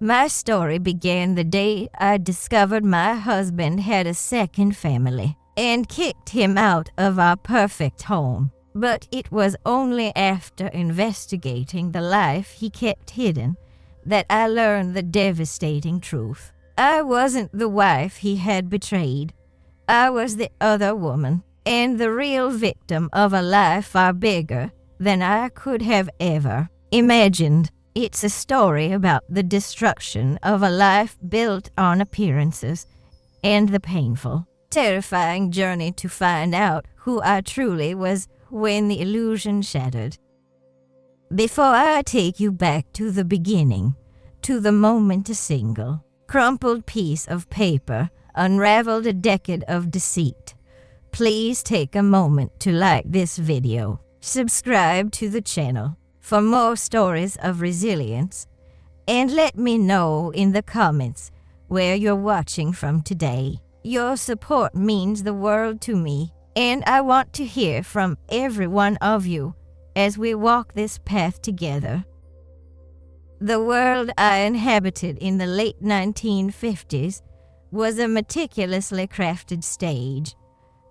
My story began the day I discovered my husband had a second family and kicked him out of our perfect home. But it was only after investigating the life he kept hidden that I learned the devastating truth. I wasn't the wife he had betrayed. I was the other woman, and the real victim of a life far bigger than I could have ever imagined. It's a story about the destruction of a life built on appearances and the painful, terrifying journey to find out who I truly was when the illusion shattered. Before I take you back to the beginning, to the moment a single, crumpled piece of paper unraveled a decade of deceit, please take a moment to like this video, subscribe to the channel for more stories of resilience, and let me know in the comments where you're watching from today. Your support means the world to me, and I want to hear from every one of you as we walk this path together. The world I inhabited in the late 1950s was a meticulously crafted stage,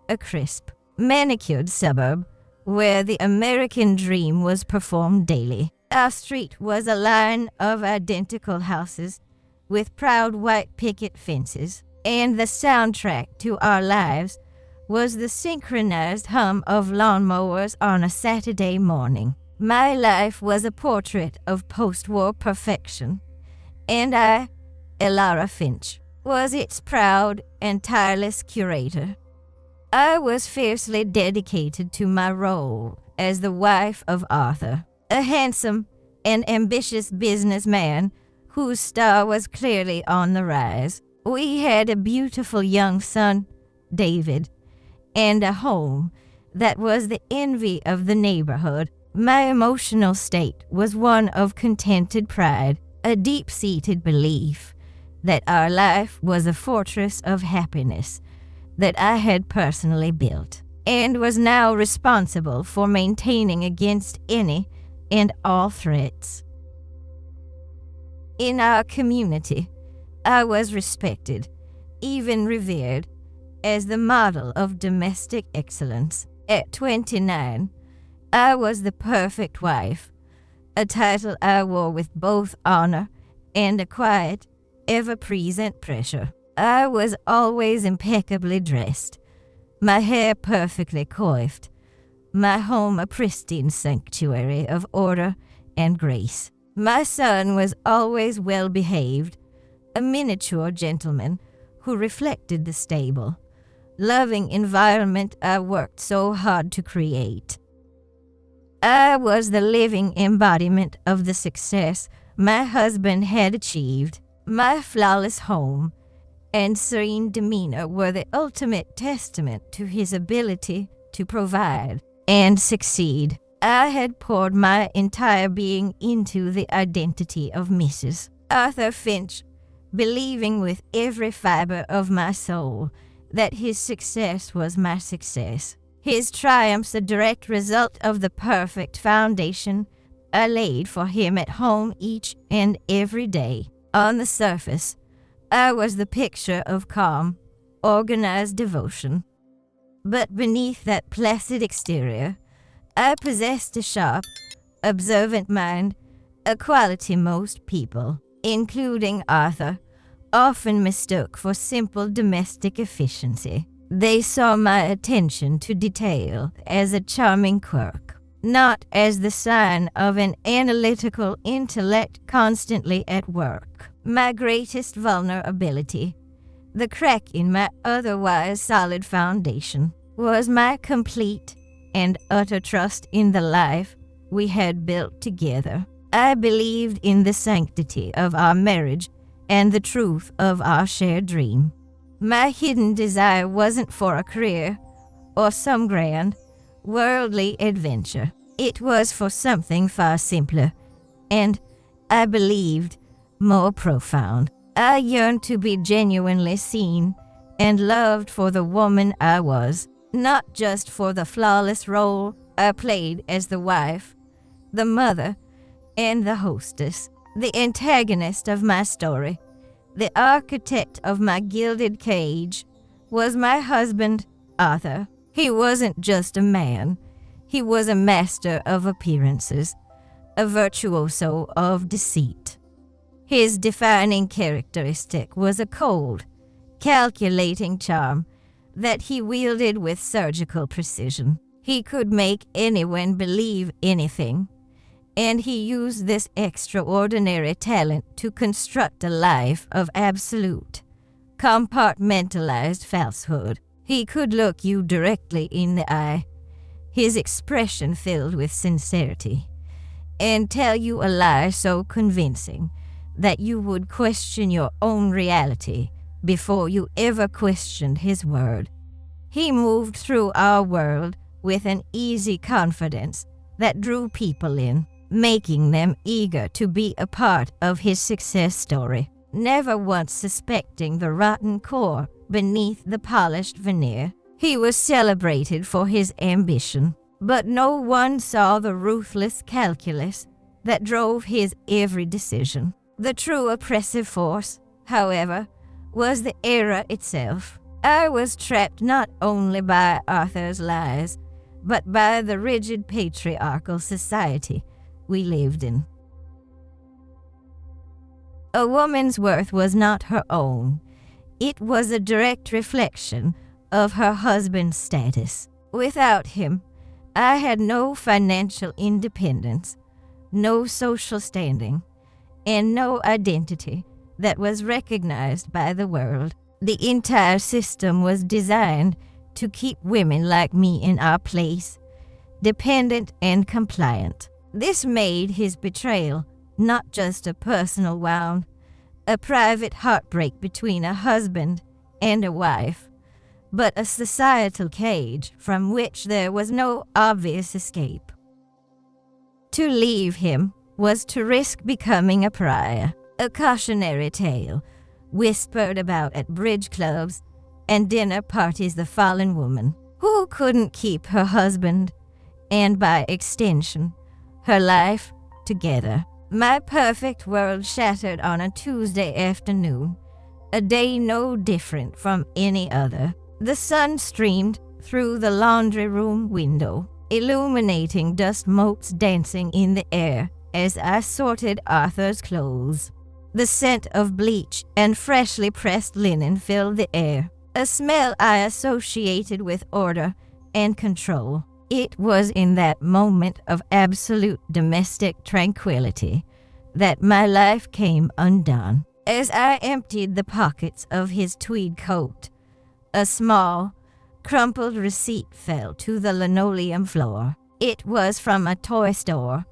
a crisp, manicured suburb where the American dream was performed daily. Our street was a line of identical houses with proud white picket fences, and the soundtrack to our lives was the synchronized hum of lawnmowers on a Saturday morning. My life was a portrait of post-war perfection, and I, Elara Finch, was its proud and tireless curator. I was fiercely dedicated to my role as the wife of Arthur, a handsome and ambitious businessman whose star was clearly on the rise. We had a beautiful young son, David, and a home that was the envy of the neighborhood. My emotional state was one of contented pride, a deep-seated belief that our life was a fortress of happiness that I had personally built, and was now responsible for maintaining against any and all threats. In our community, I was respected, even revered, as the model of domestic excellence. At 29, I was the perfect wife, a title I wore with both honor and a quiet, ever-present pressure. I was always impeccably dressed, my hair perfectly coiffed, my home a pristine sanctuary of order and grace. My son was always well-behaved, a miniature gentleman who reflected the stable, loving environment I worked so hard to create. I was the living embodiment of the success my husband had achieved. My flawless home and serene demeanor were the ultimate testament to his ability to provide and succeed. I had poured my entire being into the identity of Mrs. Arthur Finch, believing with every fiber of my soul that his success was my success. His triumphs a direct result of the perfect foundation I laid for him at home each and every day. On the surface, I was the picture of calm, organized devotion. But beneath that placid exterior, I possessed a sharp, observant mind, a quality most people, including Arthur, often mistook for simple domestic efficiency. They saw my attention to detail as a charming quirk, not as the sign of an analytical intellect constantly at work. My greatest vulnerability, the crack in my otherwise solid foundation, was my complete and utter trust in the life we had built together. I believed in the sanctity of our marriage and the truth of our shared dream. My hidden desire wasn't for a career or some grand, worldly adventure. It was for something far simpler and, I believed, more profound. I yearned to be genuinely seen and loved for the woman I was, not just for the flawless role I played as the wife, the mother, and the hostess. The antagonist of my story, the architect of my gilded cage, was my husband, Arthur. He wasn't just a man. He was a master of appearances, a virtuoso of deceit. His defining characteristic was a cold, calculating charm that he wielded with surgical precision. He could make anyone believe anything, and he used this extraordinary talent to construct a life of absolute, compartmentalized falsehood. He could look you directly in the eye, his expression filled with sincerity, and tell you a lie so convincing that you would question your own reality before you ever questioned his word. He moved through our world with an easy confidence that drew people in, making them eager to be a part of his success story, never once suspecting the rotten core beneath the polished veneer. He was celebrated for his ambition, but no one saw the ruthless calculus that drove his every decision. The true oppressive force, however, was the era itself. I was trapped not only by Arthur's lies, but by the rigid patriarchal society we lived in. A woman's worth was not her own. It was a direct reflection of her husband's status. Without him, I had no financial independence, no social standing, and no identity that was recognized by the world. The entire system was designed to keep women like me in our place, dependent and compliant. This made his betrayal not just a personal wound, a private heartbreak between a husband and a wife, but a societal cage from which there was no obvious escape. To leave him was to risk becoming a pariah, a cautionary tale whispered about at bridge clubs and dinner parties. The fallen woman who couldn't keep her husband, and by extension, her life, together. My perfect world shattered on a Tuesday afternoon, a day no different from any other. The sun streamed through the laundry room window, illuminating dust motes dancing in the air as I sorted Arthur's clothes. The scent of bleach and freshly pressed linen filled the air, a smell I associated with order and control. It was in that moment of absolute domestic tranquility that my life came undone. As I emptied the pockets of his tweed coat, a small, crumpled receipt fell to the linoleum floor. It was from a toy store,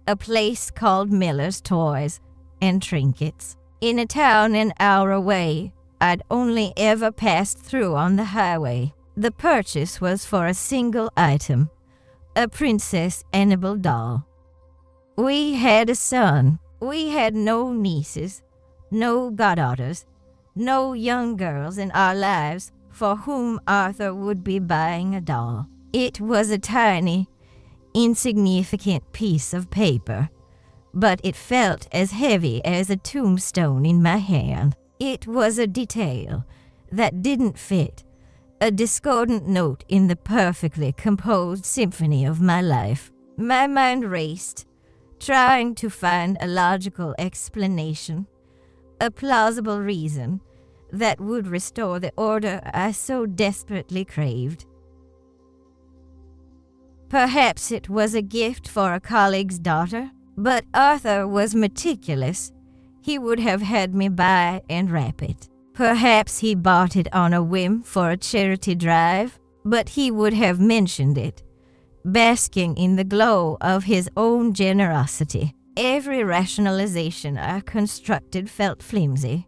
a place called Miller's Toys and Trinkets, in a town an hour away I'd only ever passed through on the highway. The purchase was for a single item, a Princess Annabelle doll. We had a son. We had no nieces, no goddaughters, no young girls in our lives for whom Arthur would be buying a doll. It was a tiny, insignificant piece of paper, but it felt as heavy as a tombstone in my hand. It was a detail that didn't fit, a discordant note in the perfectly composed symphony of my life. My mind raced, trying to find a logical explanation, a plausible reason that would restore the order I so desperately craved. Perhaps it was a gift for a colleague's daughter, but Arthur was meticulous. He would have had me buy and wrap it. Perhaps he bought it on a whim for a charity drive, but he would have mentioned it, basking in the glow of his own generosity. Every rationalization I constructed felt flimsy,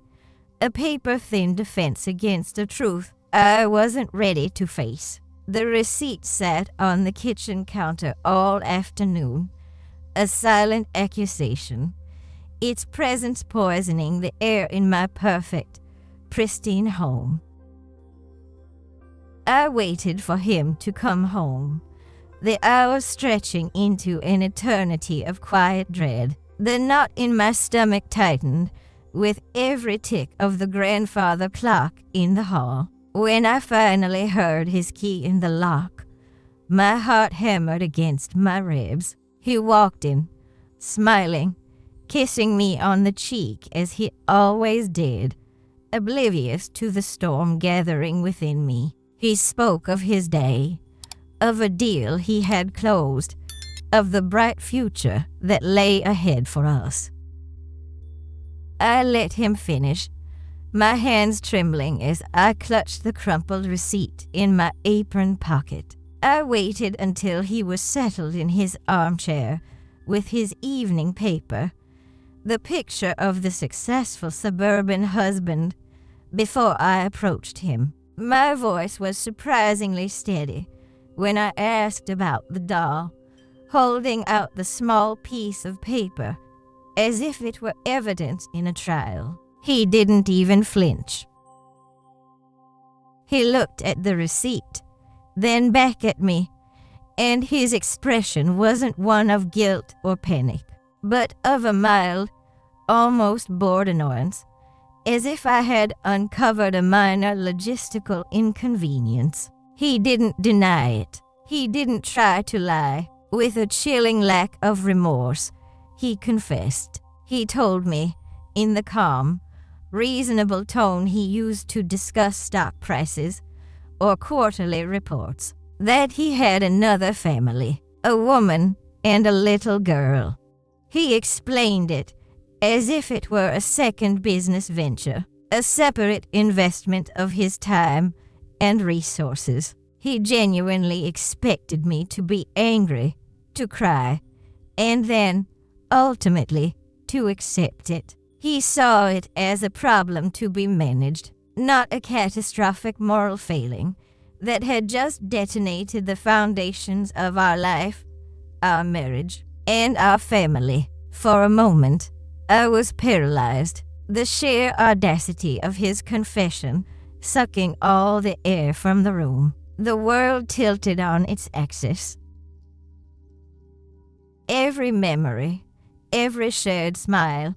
a paper-thin defense against a truth I wasn't ready to face. The receipt sat on the kitchen counter all afternoon, a silent accusation, its presence poisoning the air in my perfect, pristine home. I waited for him to come home, the hours stretching into an eternity of quiet dread. The knot in my stomach tightened with every tick of the grandfather clock in the hall. When I finally heard his key in the lock, my heart hammered against my ribs. He walked in, smiling, kissing me on the cheek as he always did, oblivious to the storm gathering within me. He spoke of his day, of a deal he had closed, of the bright future that lay ahead for us. I let him finish, my hands trembling as I clutched the crumpled receipt in my apron pocket. I waited until he was settled in his armchair with his evening paper, the picture of the successful suburban husband, before I approached him. My voice was surprisingly steady when I asked about the doll, holding out the small piece of paper as if it were evidence in a trial. He didn't even flinch. He looked at the receipt, then back at me, and his expression wasn't one of guilt or panic, but of a mild, almost bored annoyance, as if I had uncovered a minor logistical inconvenience. He didn't deny it. He didn't try to lie. With a chilling lack of remorse, he confessed. He told me, in the calm, reasonable tone he used to discuss stock prices or quarterly reports, that he had another family, a woman and a little girl. He explained it as if it were a second business venture, a separate investment of his time and resources. He genuinely expected me to be angry, to cry, and then, ultimately, to accept it. He saw it as a problem to be managed, not a catastrophic moral failing that had just detonated the foundations of our life, our marriage, and our family. For a moment, I was paralyzed, the sheer audacity of his confession sucking all the air from the room. The world tilted on its axis. Every memory, every shared smile,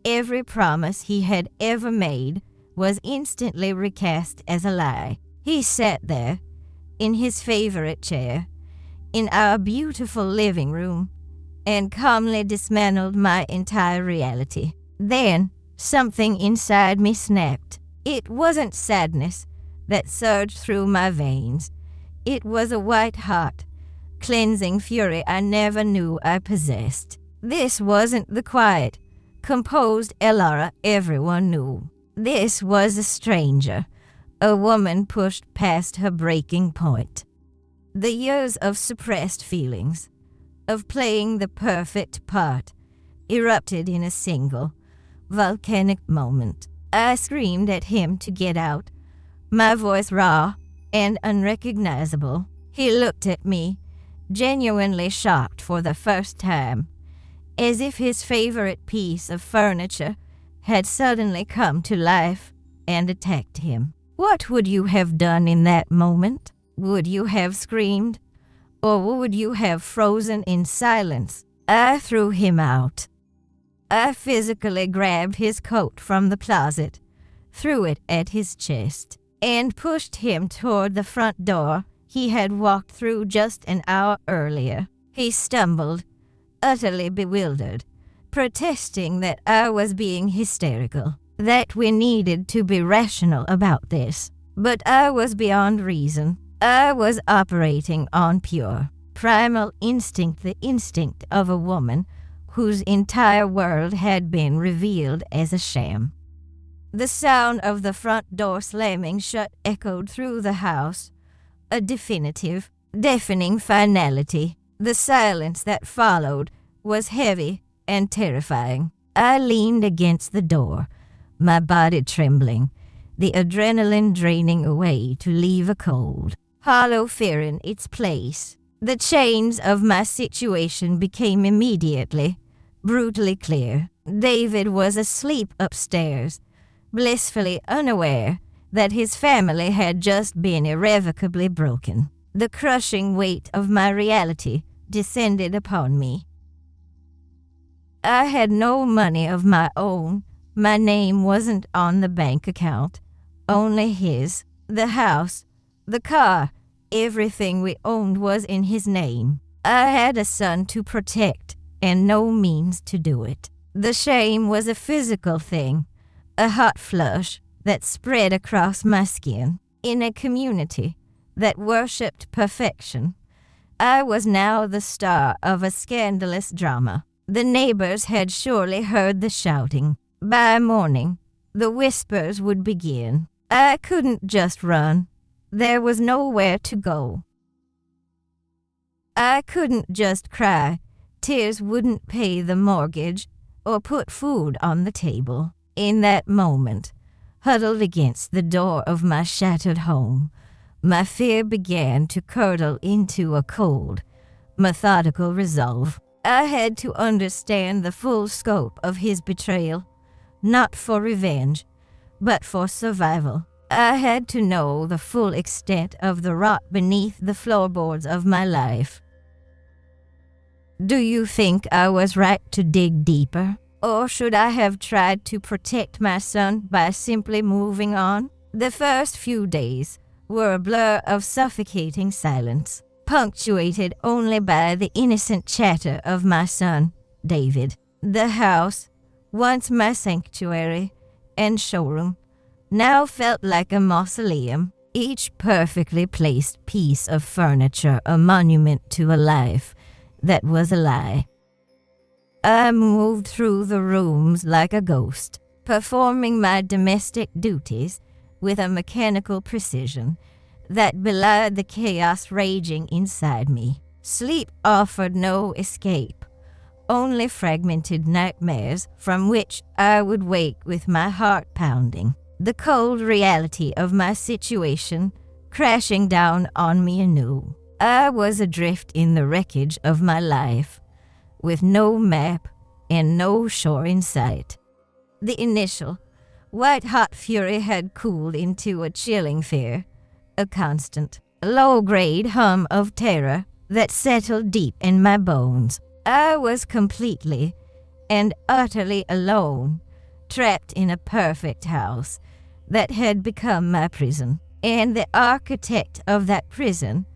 every promise he had ever made was instantly recast as a lie. He sat there, in his favorite chair, in our beautiful living room, and calmly dismantled my entire reality. Then, something inside me snapped. It wasn't sadness that surged through my veins. It was a white-hot, cleansing fury I never knew I possessed. This wasn't the quiet, composed Elara everyone knew. This was a stranger, a woman pushed past her breaking point. The years of suppressed feelings, of playing the perfect part, erupted in a single, volcanic moment. I screamed at him to get out, my voice raw and unrecognizable. He looked at me, genuinely shocked for the first time, as if his favorite piece of furniture had suddenly come to life and attacked him. What would you have done in that moment? Would you have screamed? Or would you have frozen in silence? I threw him out. I physically grabbed his coat from the closet, threw it at his chest, and pushed him toward the front door he had walked through just an hour earlier. He stumbled, utterly bewildered, protesting that I was being hysterical, that we needed to be rational about this. But I was beyond reason. I was operating on pure, primal instinct, the instinct of a woman whose entire world had been revealed as a sham. The sound of the front door slamming shut echoed through the house, a definitive, deafening finality. The silence that followed was heavy and terrifying. I leaned against the door, my body trembling, the adrenaline draining away to leave a cold, hollow fear in its place. The chains of my situation became immediately, brutally clear. David was asleep upstairs, blissfully unaware that his family had just been irrevocably broken. The crushing weight of my reality descended upon me. I had no money of my own. My name wasn't on the bank account, only his. The house, the car, everything we owned was in his name. I had a son to protect and no means to do it. The shame was a physical thing, a hot flush that spread across my skin. In a community that worshipped perfection, I was now the star of a scandalous drama. The neighbors had surely heard the shouting. By morning, the whispers would begin. I couldn't just run. There was nowhere to go. I couldn't just cry. Tears wouldn't pay the mortgage or put food on the table. In that moment, huddled against the door of my shattered home, my fear began to curdle into a cold, methodical resolve. I had to understand the full scope of his betrayal, not for revenge, but for survival. I had to know the full extent of the rot beneath the floorboards of my life. Do you think I was right to dig deeper? Or should I have tried to protect my son by simply moving on? The first few days were a blur of suffocating silence, punctuated only by the innocent chatter of my son, David. The house, once my sanctuary and showroom, now felt like a mausoleum, each perfectly placed piece of furniture a monument to a life that was a lie. I moved through the rooms like a ghost, performing my domestic duties with a mechanical precision that belied the chaos raging inside me. Sleep offered no escape, only fragmented nightmares from which I would wake with my heart pounding. The cold reality of my situation crashing down on me anew. I was adrift in the wreckage of my life, with no map and no shore in sight. The initial, white-hot fury had cooled into a chilling fear, a constant, low-grade hum of terror that settled deep in my bones. I was completely and utterly alone, trapped in a perfect house that had become my prison, and the architect of that prison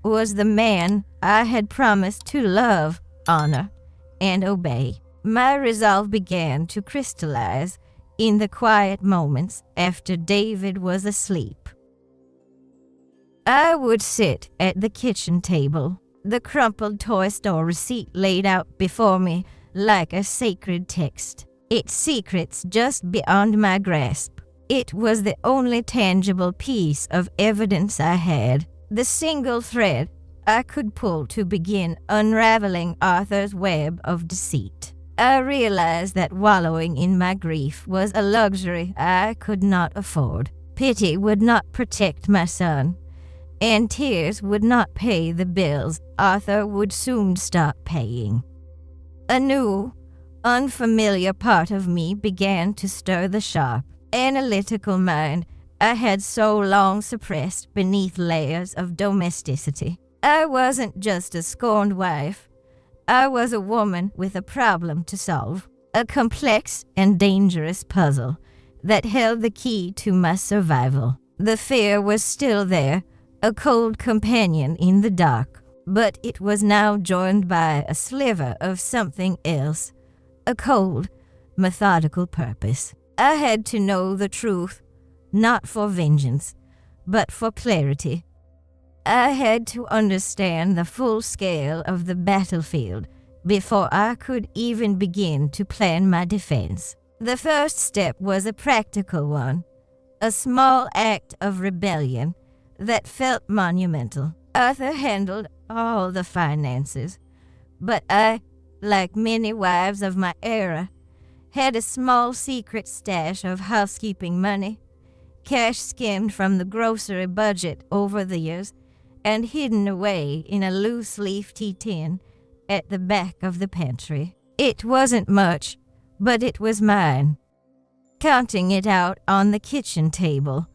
was the man I had promised to love, honor, and obey. My resolve began to crystallize in the quiet moments after David was asleep. I would sit at the kitchen table, the crumpled toy store receipt laid out before me like a sacred text, its secrets just beyond my grasp. It was the only tangible piece of evidence I had, the single thread I could pull to begin unraveling Arthur's web of deceit. I realized that wallowing in my grief was a luxury I could not afford. Pity would not protect my son, and tears would not pay the bills Arthur would soon stop paying. A new, unfamiliar part of me began to stir the sharp, analytical mind I had so long suppressed beneath layers of domesticity. I wasn't just a scorned wife. I was a woman with a problem to solve, a complex and dangerous puzzle that held the key to my survival. The fear was still there, a cold companion in the dark, but it was now joined by a sliver of something else, a cold, methodical purpose. I had to know the truth, not for vengeance, but for clarity. I had to understand the full scale of the battlefield before I could even begin to plan my defense. The first step was a practical one, a small act of rebellion that felt monumental. Arthur handled all the finances, but I, like many wives of my era, had a small secret stash of housekeeping money, cash skimmed from the grocery budget over the years, and hidden away in a loose-leaf tea tin at the back of the pantry. It wasn't much, but it was mine. Counting it out on the kitchen table,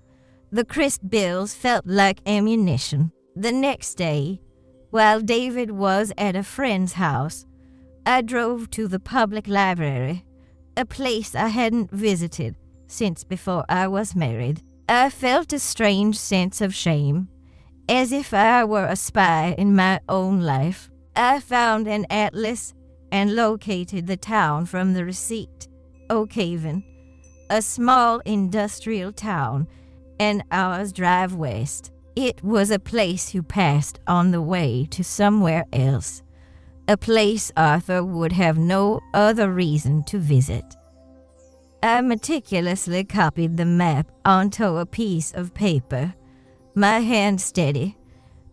the crisp bills felt like ammunition. The next day, while David was at a friend's house, I drove to the public library, a place I hadn't visited since before I was married. I felt a strange sense of shame, as if I were a spy in my own life. I found an atlas and located the town from the receipt. Oakhaven, a small industrial town, an hour's drive west. It was a place you passed on the way to somewhere else, a place Arthur would have no other reason to visit. I meticulously copied the map onto a piece of paper, my hand steady,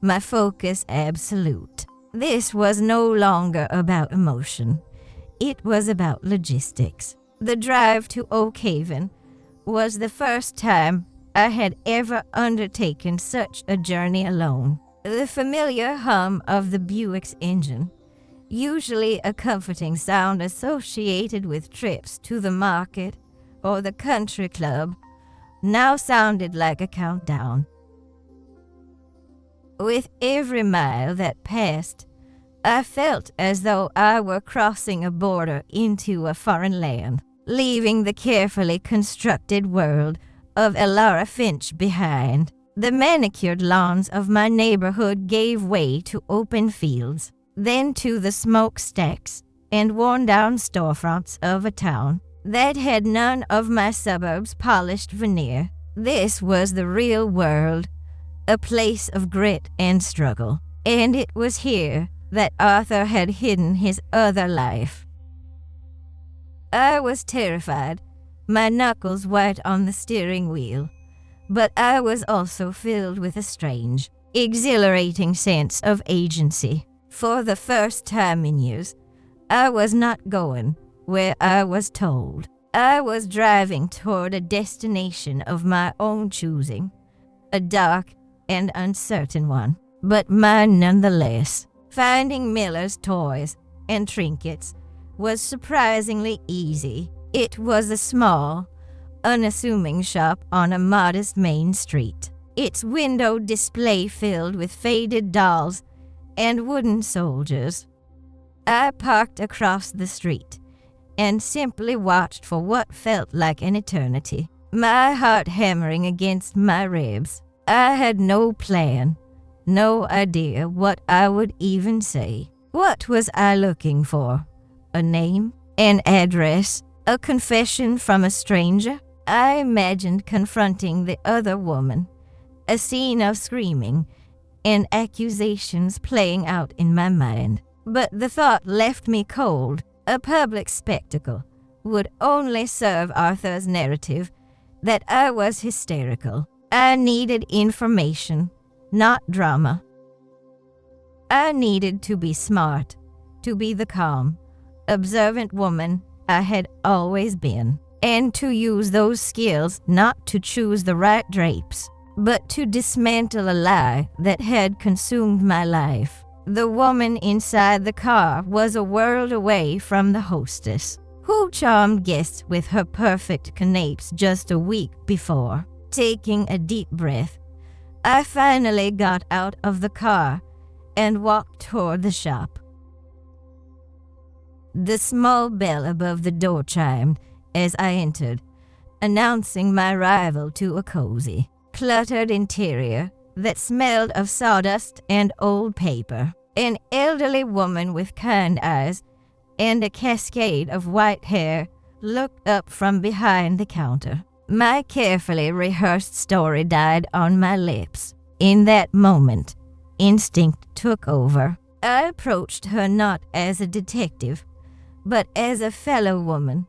my focus absolute. This was no longer about emotion. It was about logistics. The drive to Oakhaven was the first time I had ever undertaken such a journey alone. The familiar hum of the Buick's engine, usually a comforting sound associated with trips to the market or the country club, now sounded like a countdown. With every mile that passed, I felt as though I were crossing a border into a foreign land, leaving the carefully constructed world of Elara Finch behind. The manicured lawns of my neighborhood gave way to open fields, then to the smokestacks and worn-down storefronts of a town that had none of my suburbs' polished veneer. This was the real world, a place of grit and struggle, and it was here that Arthur had hidden his other life. I was terrified, my knuckles white on the steering wheel, but I was also filled with a strange, exhilarating sense of agency. For the first time in years, I was not going where I was told. I was driving toward a destination of my own choosing, a dark and uncertain one, but mine nonetheless. Finding Miller's toys and trinkets was surprisingly easy. It was a small, unassuming shop on a modest main street, its window display filled with faded dolls and wooden soldiers. I parked across the street and simply watched for what felt like an eternity, my heart hammering against my ribs. I had no plan, no idea what I would even say. What was I looking for? A name? An address? A confession from a stranger? I imagined confronting the other woman, a scene of screaming and accusations playing out in my mind. But the thought left me cold. A public spectacle would only serve Arthur's narrative that I was hysterical. I needed information, not drama. I needed to be smart, to be the calm, observant woman I had always been, and to use those skills not to choose the right drapes, but to dismantle a lie that had consumed my life. The woman inside the car was a world away from the hostess, who charmed guests with her perfect canapes just a week before. Taking a deep breath, I finally got out of the car and walked toward the shop. The small bell above the door chimed as I entered, announcing my arrival to a cozy, cluttered interior that smelled of sawdust and old paper. An elderly woman with kind eyes and a cascade of white hair looked up from behind the counter. My carefully rehearsed story died on my lips. In that moment, instinct took over. I approached her not as a detective, but as a fellow woman,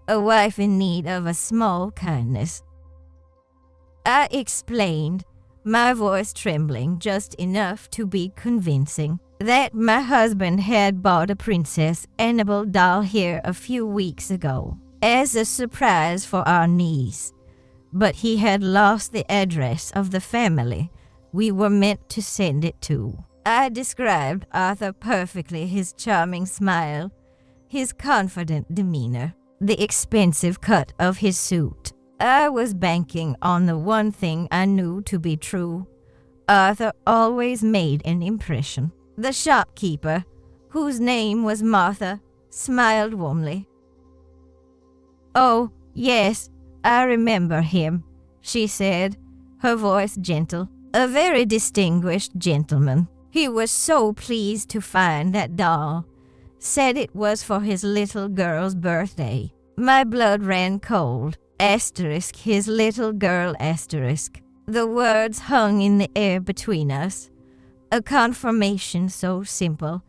a wife in need of a small kindness. I explained, my voice trembling just enough to be convincing, that my husband had bought a Princess Annabelle doll here a few weeks ago as a surprise for our niece, but he had lost the address of the family we were meant to send it to. I described Arthur perfectly, his charming smile, his confident demeanor, the expensive cut of his suit. I was banking on the one thing I knew to be true. Arthur always made an impression. The shopkeeper, whose name was Martha, smiled warmly. "Oh, yes, I remember him," she said, her voice gentle. "A very distinguished gentleman. He was so pleased to find that doll. Said it was for his little girl's birthday." My blood ran cold. Asterisk, his little girl, asterisk. The words hung in the air between us. A confirmation so simple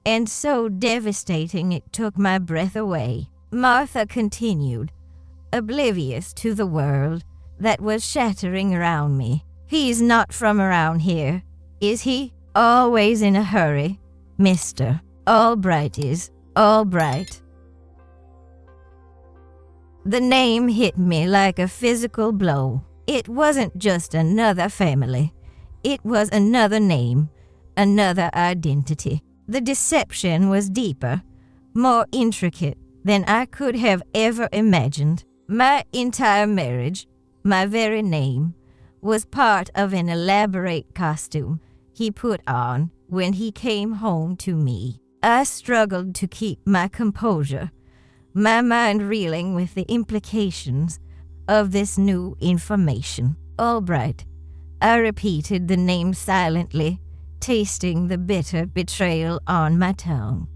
and so devastating it took my breath away. Martha continued, oblivious to the world that was shattering around me. "He's not from around here, is he? Always in a hurry, Mr. Albright is. Albright." The name hit me like a physical blow. It wasn't just another family. It was another name, another identity. The deception was deeper, more intricate than I could have ever imagined. My entire marriage, my very name, was part of an elaborate costume he put on when he came home to me. I struggled to keep my composure, my mind reeling with the implications of this new information. "Albright," I repeated the name silently, tasting the bitter betrayal on my tongue.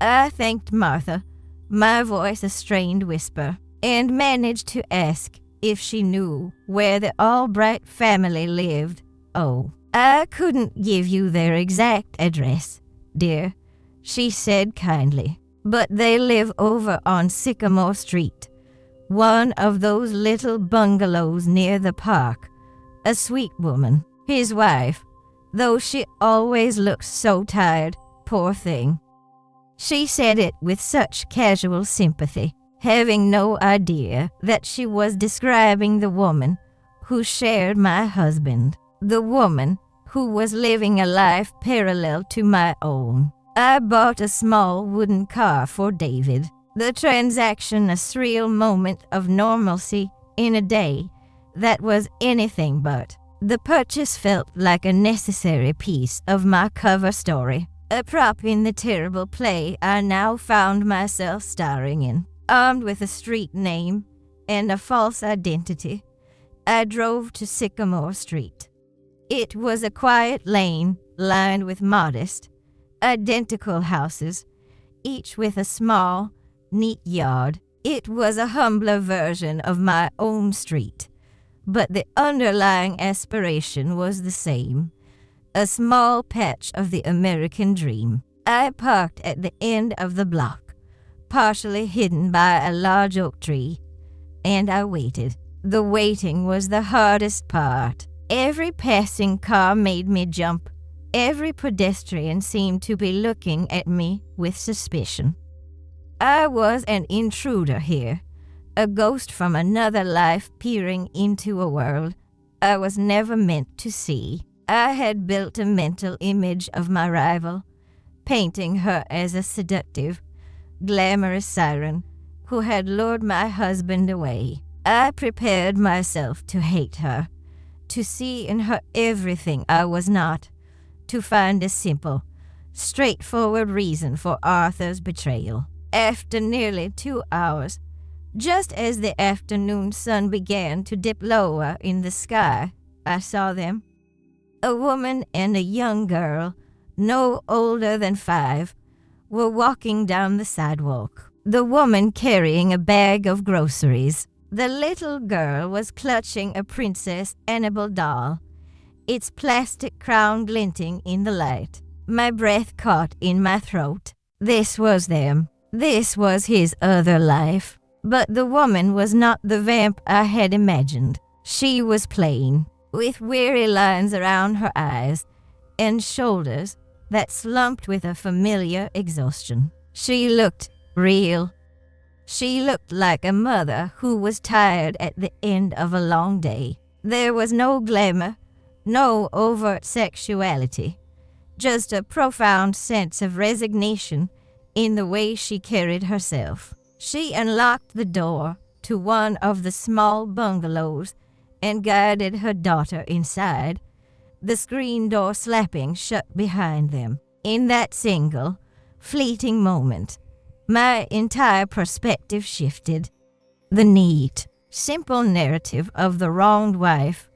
I thanked Martha, my voice a strained whisper, and managed to ask if she knew where the Albright family lived. "Oh, I couldn't give you their exact address, dear," she said kindly, "but they live over on Sycamore Street, one of those little bungalows near the park. A sweet woman, his wife, though she always looks so tired, poor thing." She said it with such casual sympathy, having no idea that she was describing the woman who shared my husband, the woman who was living a life parallel to my own. I bought a small wooden car for David, the transaction a surreal moment of normalcy in a day that was anything but. The purchase felt like a necessary piece of my cover story, a prop in the terrible play I now found myself starring in. Armed with a street name and a false identity, I drove to Sycamore Street. It was a quiet lane lined with modest, identical houses, each with a small, neat yard. It was a humbler version of my own street, but the underlying aspiration was the same, a small patch of the American dream. I parked at the end of the block, partially hidden by a large oak tree, and I waited. The waiting was the hardest part. Every passing car made me jump. Every pedestrian seemed to be looking at me with suspicion. I was an intruder here, a ghost from another life peering into a world I was never meant to see. I had built a mental image of my rival, painting her as a seductive, glamorous siren who had lured my husband away. I prepared myself to hate her, to see in her everything I was not, to find a simple, straightforward reason for Arthur's betrayal. After nearly 2 hours, just as the afternoon sun began to dip lower in the sky, I saw them. A woman and a young girl, no older than 5, were walking down the sidewalk, the woman carrying a bag of groceries. The little girl was clutching a Princess Annabelle doll, its plastic crown glinting in the light. My breath caught in my throat. This was them. This was his other life. But the woman was not the vamp I had imagined. She was plain, with weary lines around her eyes and shoulders that slumped with a familiar exhaustion. She looked real. She looked like a mother who was tired at the end of a long day. There was no glamour, no overt sexuality, just a profound sense of resignation in the way she carried herself. She unlocked the door to one of the small bungalows and guided her daughter inside, the screen door slapping shut behind them. In that single, fleeting moment, my entire perspective shifted. The neat, simple narrative of the wronged wife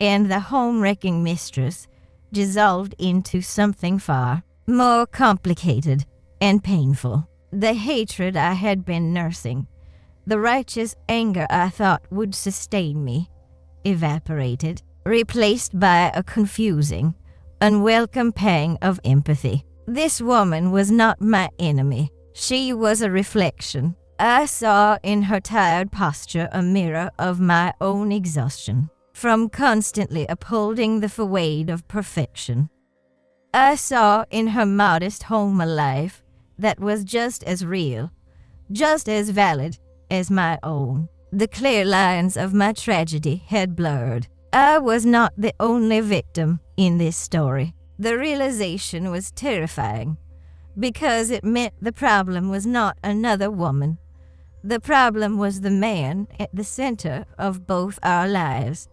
and the home-wrecking mistress dissolved into something far more complicated and painful. The hatred I had been nursing, the righteous anger I thought would sustain me, evaporated, replaced by a confusing, unwelcome pang of empathy. This woman was not my enemy. She was a reflection. I saw in her tired posture a mirror of my own exhaustion from constantly upholding the facade of perfection. I saw in her modest home a life that was just as real, just as valid as my own. The clear lines of my tragedy had blurred. I was not the only victim in this story. The realization was terrifying because it meant the problem was not another woman. The problem was the man at the center of both our lives,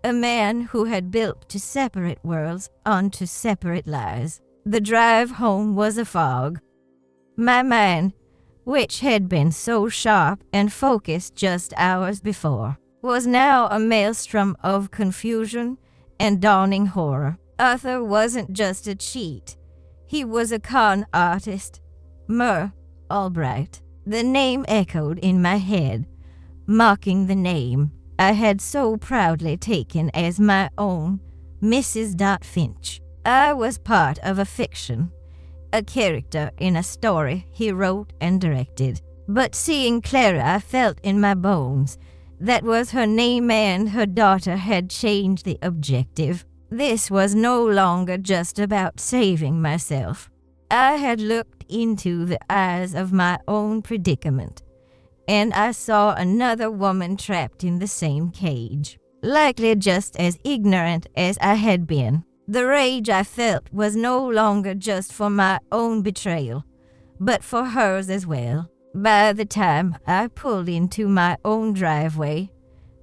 a man who had built two separate worlds onto separate lives. The drive home was a fog. My mind, which had been so sharp and focused just hours before, was now a maelstrom of confusion and dawning horror. Arthur wasn't just a cheat. He was a con artist. Murr Albright. The name echoed in my head, mocking the name I had so proudly taken as my own, Mrs. Finch. I was part of a fiction, a character in a story he wrote and directed. But seeing Clara, I felt in my bones that was her name and her daughter had changed the objective. This was no longer just about saving myself. I had looked into the eyes of my own predicament, and I saw another woman trapped in the same cage, likely just as ignorant as I had been. The rage I felt was no longer just for my own betrayal, but for hers as well. By the time I pulled into my own driveway,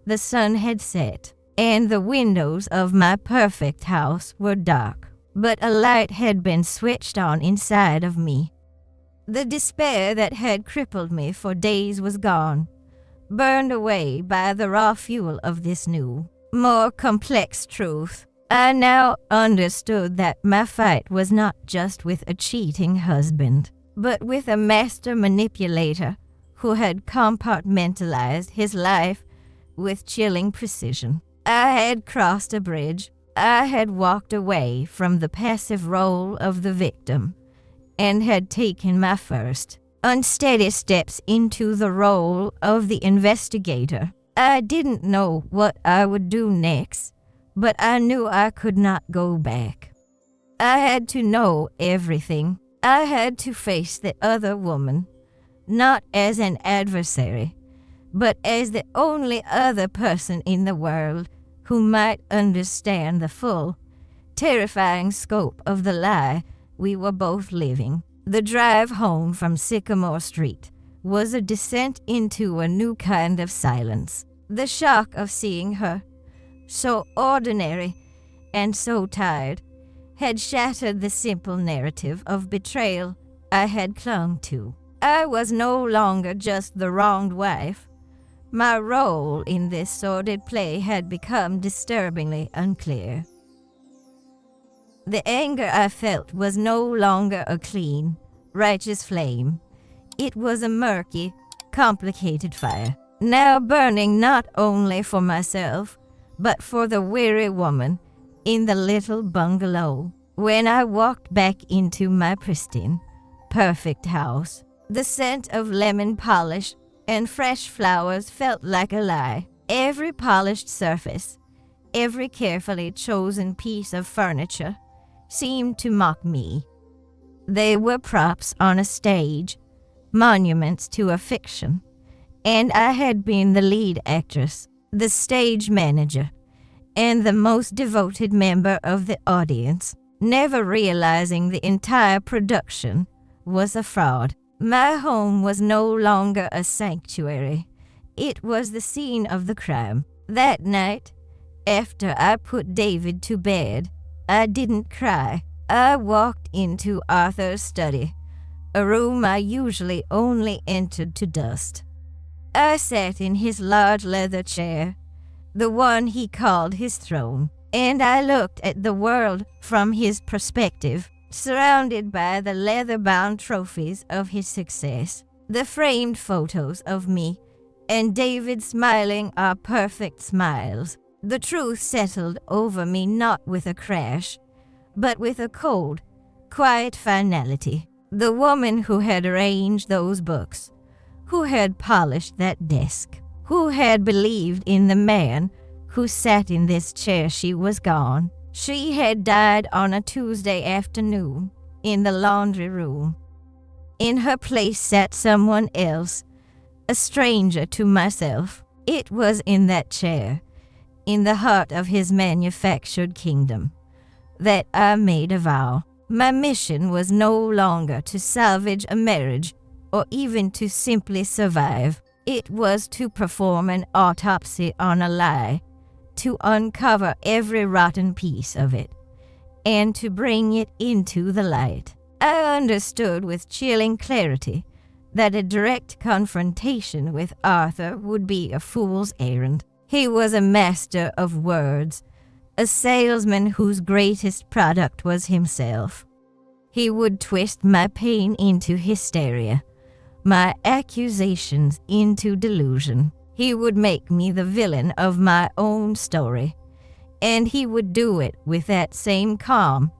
the sun had set, and the windows of my perfect house were dark. But a light had been switched on inside of me. The despair that had crippled me for days was gone, burned away by the raw fuel of this new, more complex truth. I now understood that my fight was not just with a cheating husband, but with a master manipulator who had compartmentalized his life with chilling precision. I had crossed a bridge. I had walked away from the passive role of the victim and had taken my first, unsteady steps into the role of the investigator. I didn't know what I would do next, but I knew I could not go back. I had to know everything. I had to face the other woman, not as an adversary, but as the only other person in the world who might understand the full, terrifying scope of the lie we were both living. The drive home from Sycamore Street was a descent into a new kind of silence. The shock of seeing her, so ordinary and so tired, had shattered the simple narrative of betrayal I had clung to. I was no longer just the wronged wife. My role in this sordid play had become disturbingly unclear. The anger I felt was no longer a clean, righteous flame. It was a murky, complicated fire, now burning not only for myself, but for the weary woman in the little bungalow. When I walked back into my pristine, perfect house, the scent of lemon polish and fresh flowers felt like a lie. Every polished surface, every carefully chosen piece of furniture seemed to mock me. They were props on a stage, monuments to a fiction, and I had been the lead actress, the stage manager, and the most devoted member of the audience, never realizing the entire production was a fraud. My home was no longer a sanctuary. It was the scene of the crime. That night, after I put David to bed, I didn't cry. I walked into Arthur's study, a room I usually only entered to dust. I sat in his large leather chair, the one he called his throne, and I looked at the world from his perspective, surrounded by the leather-bound trophies of his success, the framed photos of me and David smiling our perfect smiles. The truth settled over me not with a crash, but with a cold, quiet finality. The woman who had arranged those books, who had polished that desk, who had believed in the man who sat in this chair, she was gone. She had died on a Tuesday afternoon in the laundry room. In her place sat someone else, a stranger to myself. It was in that chair, in the heart of his manufactured kingdom, that I made a vow. My mission was no longer to salvage a marriage or even to simply survive. It was to perform an autopsy on a lie, to uncover every rotten piece of it, and to bring it into the light. I understood with chilling clarity that a direct confrontation with Arthur would be a fool's errand. He was a master of words, a salesman whose greatest product was himself. He would twist my pain into hysteria, my accusations into delusion. He would make me the villain of my own story, and he would do it with that same calm,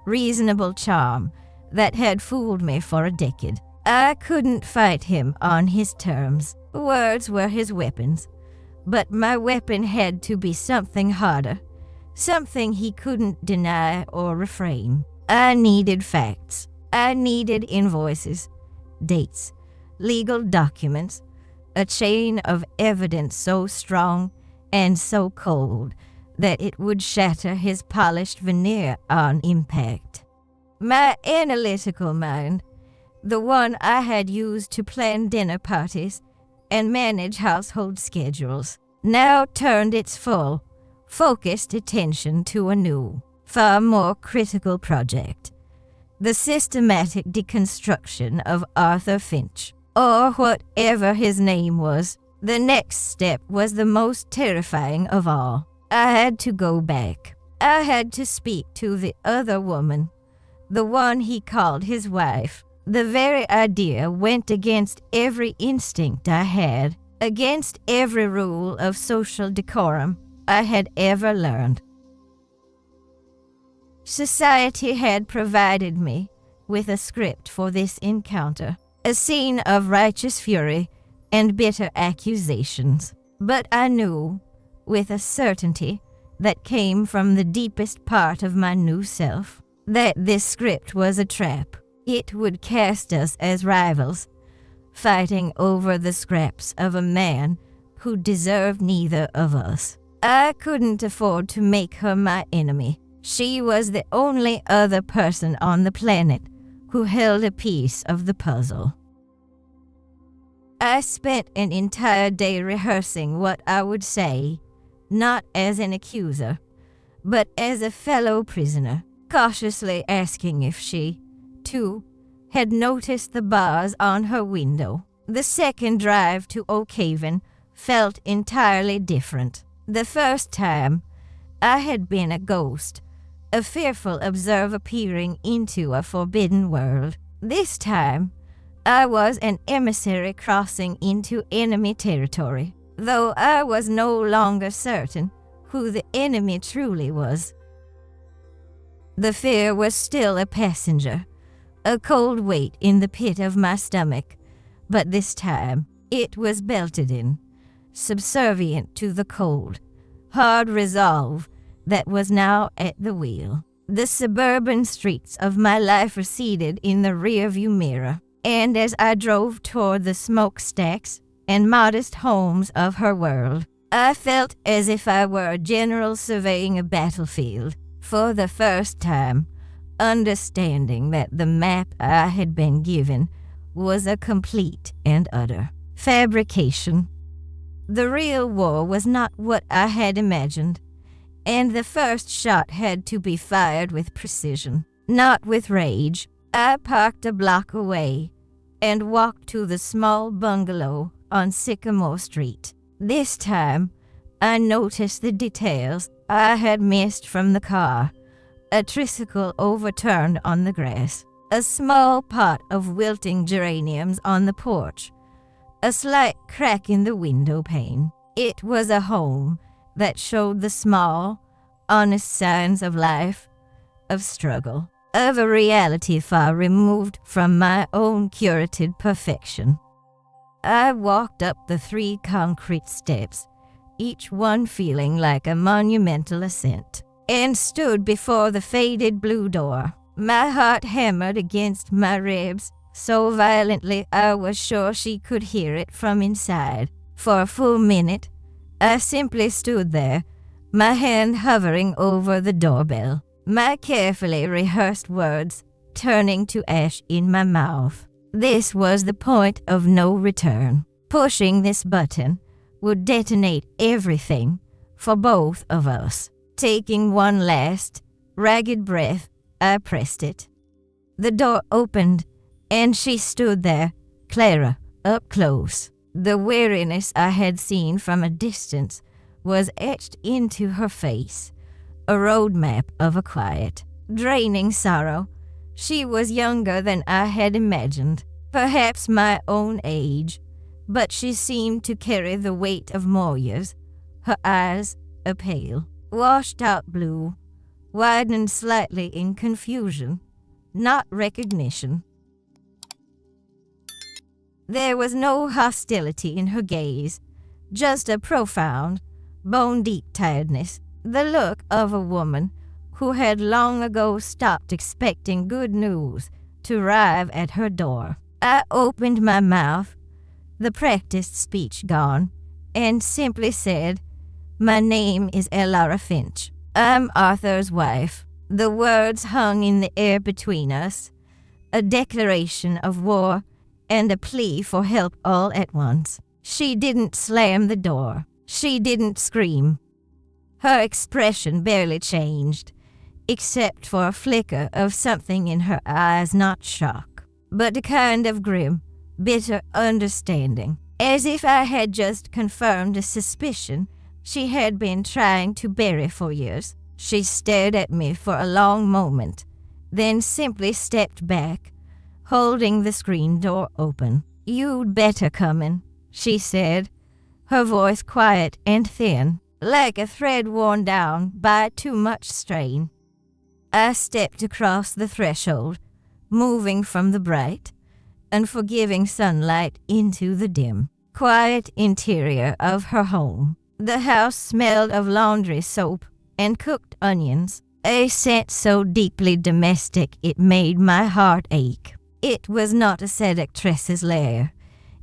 reasonable charm that had fooled me for a decade. I couldn't fight him on his terms. Words were his weapons, but my weapon had to be something harder, something he couldn't deny or reframe. I needed facts. I needed invoices, dates, legal documents, a chain of evidence so strong and so cold that it would shatter his polished veneer on impact. My analytical mind, the one I had used to plan dinner parties and manage household schedules, now turned its full, focused attention to a new, far more critical project: the systematic deconstruction of Arthur Finch, or whatever his name was. The next step was the most terrifying of all. I had to go back. I had to speak to the other woman, the one he called his wife. The very idea went against every instinct I had, against every rule of social decorum I had ever learned. Society had provided me with a script for this encounter, a scene of righteous fury and bitter accusations. But I knew, with a certainty that came from the deepest part of my new self, that this script was a trap. It would cast us as rivals, fighting over the scraps of a man who deserved neither of us. I couldn't afford to make her my enemy. She was the only other person on the planet who held a piece of the puzzle. I spent an entire day rehearsing what I would say, not as an accuser, but as a fellow prisoner, cautiously asking if she, too, had noticed the bars on her window. The second drive to Oak Haven felt entirely different. The first time, I had been a ghost, a fearful observer peering into a forbidden world. This time, I was an emissary crossing into enemy territory, though I was no longer certain who the enemy truly was. The fear was still a passenger, a cold weight in the pit of my stomach, but this time it was belted in, subservient to the cold, hard resolve that was now at the wheel. The suburban streets of my life receded in the rearview mirror, and as I drove toward the smokestacks and modest homes of her world, I felt as if I were a general surveying a battlefield, for the first time, understanding that the map I had been given was a complete and utter fabrication. The real war was not what I had imagined, and the first shot had to be fired with precision, not with rage. I parked a block away and walked to the small bungalow on Sycamore Street. This time, I noticed the details I had missed from the car. A tricycle overturned on the grass, a small pot of wilting geraniums on the porch, a slight crack in the window pane. It was a home that showed the small, honest signs of life, of struggle, of a reality far removed from my own curated perfection. I walked up the 3 concrete steps, each one feeling like a monumental ascent, and stood before the faded blue door. My heart hammered against my ribs so violently I was sure she could hear it from inside. For a full minute, I simply stood there, my hand hovering over the doorbell, my carefully rehearsed words turning to ash in my mouth. This was the point of no return. Pushing this button would detonate everything for both of us. Taking one last, ragged breath, I pressed it. The door opened, and she stood there, Clara, up close. The weariness I had seen from a distance was etched into her face, a roadmap of a quiet, draining sorrow. She was younger than I had imagined, perhaps my own age, but she seemed to carry the weight of more years. Her eyes, a pale, washed-out blue, widened slightly in confusion, not recognition. There was no hostility in her gaze, just a profound, bone-deep tiredness, the look of a woman who had long ago stopped expecting good news to arrive at her door. I opened my mouth, the practiced speech gone, and simply said, "My name is Elara Finch. I'm Arthur's wife." The words hung in the air between us, a declaration of war and a plea for help all at once. She didn't slam the door. She didn't scream. Her expression barely changed, except for a flicker of something in her eyes, not shock, but a kind of grim, bitter understanding, as if I had just confirmed a suspicion she had been trying to bury for years. She stared at me for a long moment, then simply stepped back, holding the screen door open. "You'd better come in," she said, her voice quiet and thin, like a thread worn down by too much strain. I stepped across the threshold, moving from the bright, unforgiving sunlight into the dim, quiet interior of her home. The house smelled of laundry soap and cooked onions, a scent so deeply domestic it made my heart ache. It was not a seductress's lair.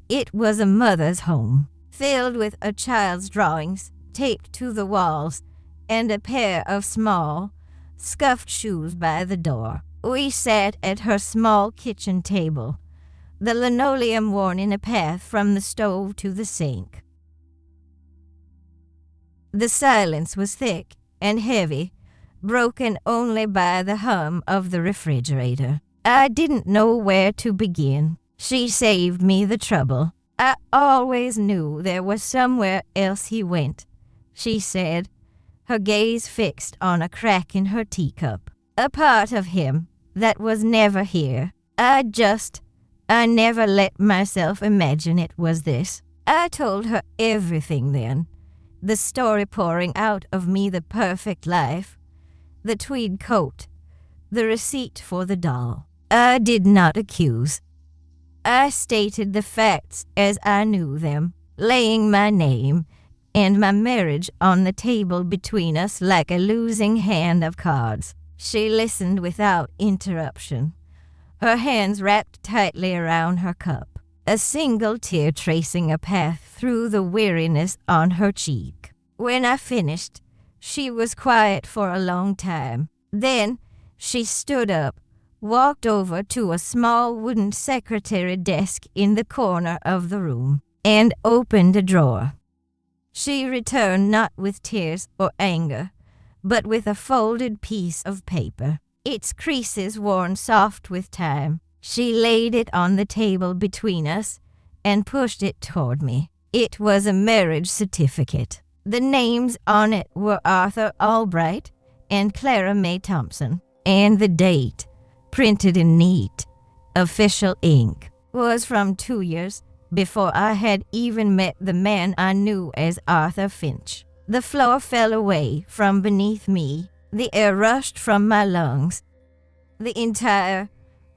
It was a mother's home, filled with a child's drawings taped to the walls and a pair of small, scuffed shoes by the door. We sat at her small kitchen table, the linoleum worn in a path from the stove to the sink. The silence was thick and heavy, broken only by the hum of the refrigerator. I didn't know where to begin. She saved me the trouble. "I always knew there was somewhere else he went," she said, her gaze fixed on a crack in her teacup. "A part of him that was never here. I never let myself imagine it was this." I told her everything then, the story pouring out of me, the perfect life, the tweed coat, the receipt for the doll. I did not accuse. I stated the facts as I knew them, laying my name and my marriage on the table between us like a losing hand of cards. She listened without interruption, her hands wrapped tightly around her cup, a single tear tracing a path through the weariness on her cheek. When I finished, she was quiet for a long time. Then she stood up, walked over to a small wooden secretary desk in the corner of the room, and opened a drawer. She returned not with tears or anger, but with a folded piece of paper. its creases worn soft with time. She laid it on the table between us and pushed it toward me. It was a marriage certificate. The names on it were Arthur Albright and Clara May Thompson, and the date, printed in neat, official ink, was from 2 years before I had even met the man I knew as Arthur Finch. The floor fell away from beneath me. The air rushed from my lungs. The entire,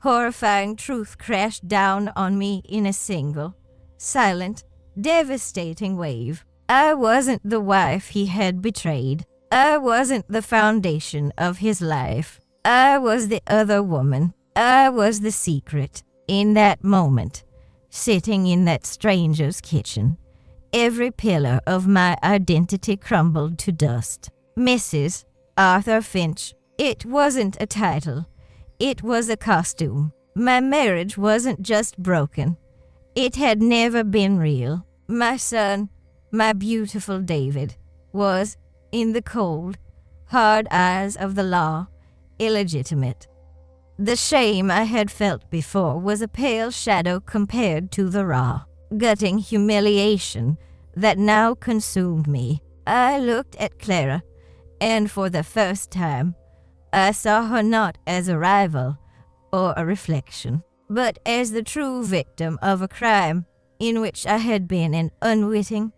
horrifying truth crashed down on me in a single, silent, devastating wave. I wasn't the wife he had betrayed. I wasn't the foundation of his life. I was the other woman. I was the secret. In that moment, sitting in that stranger's kitchen, every pillar of my identity crumbled to dust. Mrs. Arthur Finch. It wasn't a title. It was a costume. My marriage wasn't just broken. It had never been real. My son, my beautiful David, was, in the cold, hard eyes of the law, illegitimate. The shame I had felt before was a pale shadow compared to the raw, gutting humiliation that now consumed me. I looked at Clara, and for the first time, I saw her not as a rival or a reflection, but as the true victim of a crime in which I had been an unwitting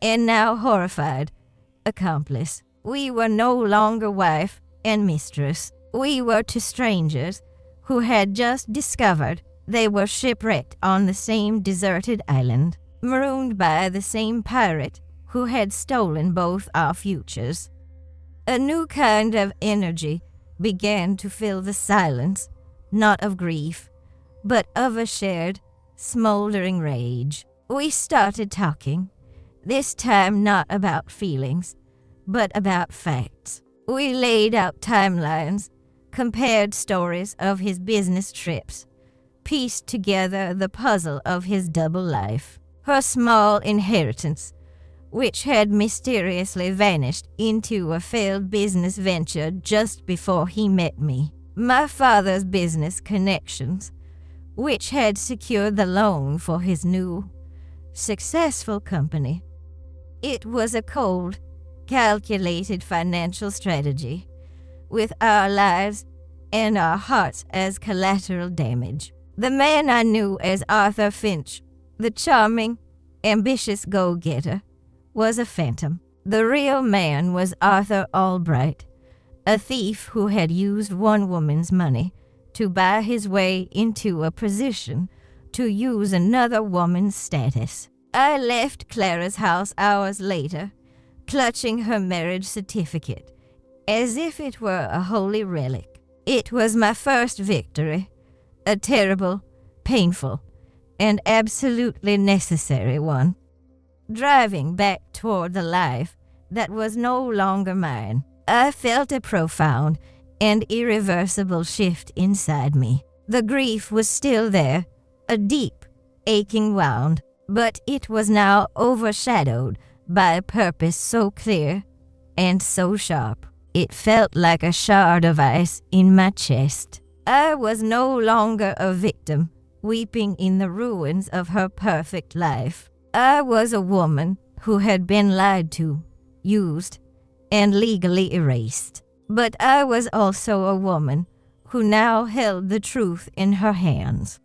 and now horrified accomplice. We were no longer wife and mistress. We were two strangers who had just discovered they were shipwrecked on the same deserted island, marooned by the same pirate who had stolen both our futures. A new kind of energy began to fill the silence, not of grief, but of a shared, smoldering rage. We started talking, this time not about feelings, but about facts. We laid out timelines, compared stories of his business trips, pieced together the puzzle of his double life. Her small inheritance, which had mysteriously vanished into a failed business venture just before he met me. My father's business connections, which had secured the loan for his new, successful company. It was a cold, calculated financial strategy, with our lives and our hearts as collateral damage. The man I knew as Arthur Finch, the charming, ambitious go-getter, was a phantom. The real man was Arthur Albright, a thief who had used one woman's money to buy his way into a position to use another woman's status. I left Clara's house hours later, clutching her marriage certificate, as if it were a holy relic. It was my first victory, a terrible, painful, and absolutely necessary one. Driving back toward the life that was no longer mine, I felt a profound and irreversible shift inside me. The grief was still there, a deep, aching wound, but it was now overshadowed by a purpose so clear and so sharp. It felt like a shard of ice in my chest. I was no longer a victim, weeping in the ruins of her perfect life. I was a woman who had been lied to, used, and legally erased. But I was also a woman who now held the truth in her hands.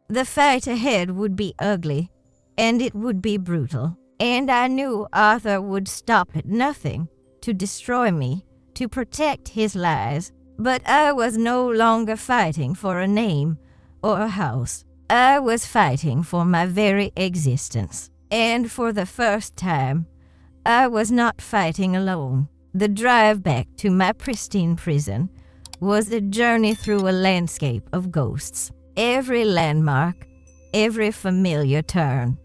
The fight ahead would be ugly, and it would be brutal, and I knew Arthur would stop at nothing to destroy me, to protect his lies. But I was no longer fighting for a name or a house. I was fighting for my very existence. And for the first time, I was not fighting alone. The drive back to my pristine prison was a journey through a landscape of ghosts. Every landmark, every familiar turn,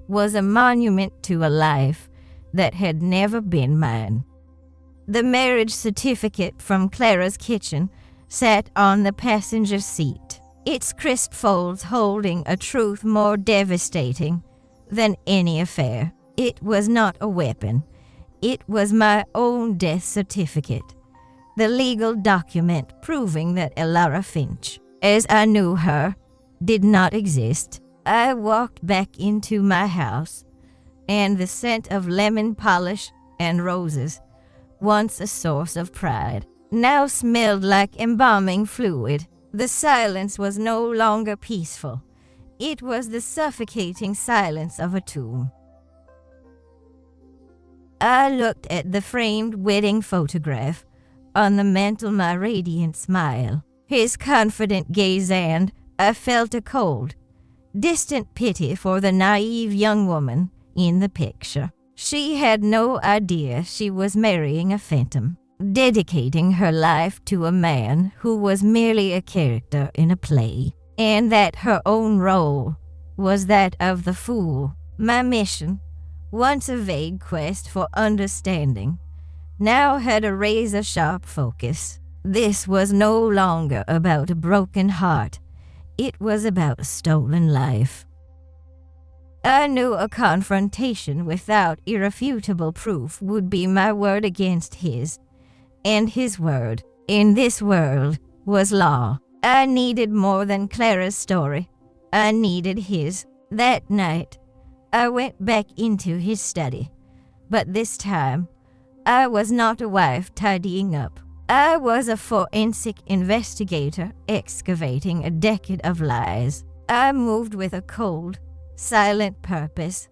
was a monument to a life that had never been mine. The marriage certificate from Clara's kitchen sat on the passenger seat, its crisp folds holding a truth more devastating than any affair. It was not a weapon. It was my own death certificate, the legal document proving that Elara Finch, as I knew her, did not exist. I walked back into my house, and the scent of lemon polish and roses, once a source of pride, now smelled like embalming fluid. The silence was no longer peaceful. It was the suffocating silence of a tomb. I looked at the framed wedding photograph on the mantel, my radiant smile, his confident gaze, and I felt a cold, distant pity for the naive young woman in the picture. She had no idea she was marrying a phantom, dedicating her life to a man who was merely a character in a play, and that her own role was that of the fool. My mission, once a vague quest for understanding, now had a razor-sharp focus. This was no longer about a broken heart. It was about a stolen life. I knew a confrontation without irrefutable proof would be my word against his, and his word, in this world, was law. I needed more than Clara's story. I needed his. That night, I went back into his study, but this time, I was not a wife tidying up. I was a forensic investigator excavating a decade of lies. I moved with a cold, silent purpose,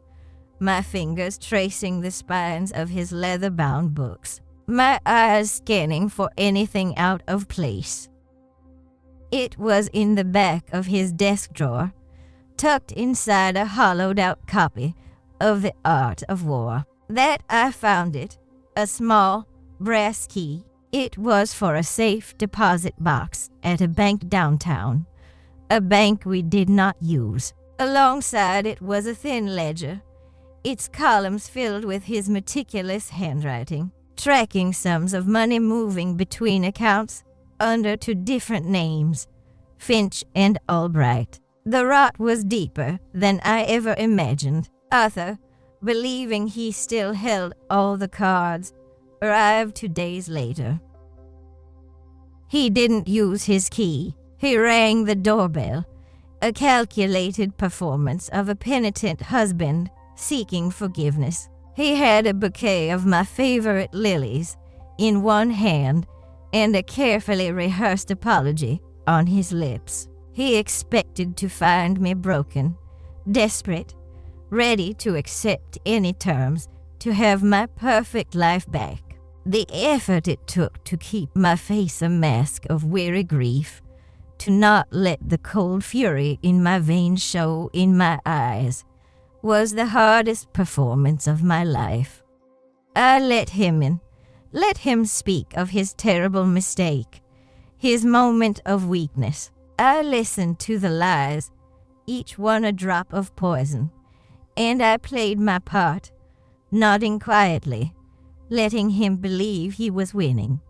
my fingers tracing the spines of his leather-bound books, my eyes scanning for anything out of place. It was in the back of his desk drawer, tucked inside a hollowed-out copy of The Art of War, that I found it, a small, brass key. It was for a safe deposit box at a bank downtown, a bank we did not use. Alongside it was a thin ledger, its columns filled with his meticulous handwriting, tracking sums of money moving between accounts under two different names, Finch and Albright. The rot was deeper than I ever imagined. Arthur, believing he still held all the cards, arrived 2 days later. He didn't use his key. He rang the doorbell, a calculated performance of a penitent husband seeking forgiveness. He had a bouquet of my favorite lilies in one hand and a carefully rehearsed apology on his lips. He expected to find me broken, desperate, ready to accept any terms to have my perfect life back. The effort it took to keep my face a mask of weary grief, to not let the cold fury in my veins show in my eyes, was the hardest performance of my life. I let him in, let him speak of his terrible mistake, his moment of weakness. I listened to the lies, each one a drop of poison, and I played my part, nodding quietly, letting him believe he was winning,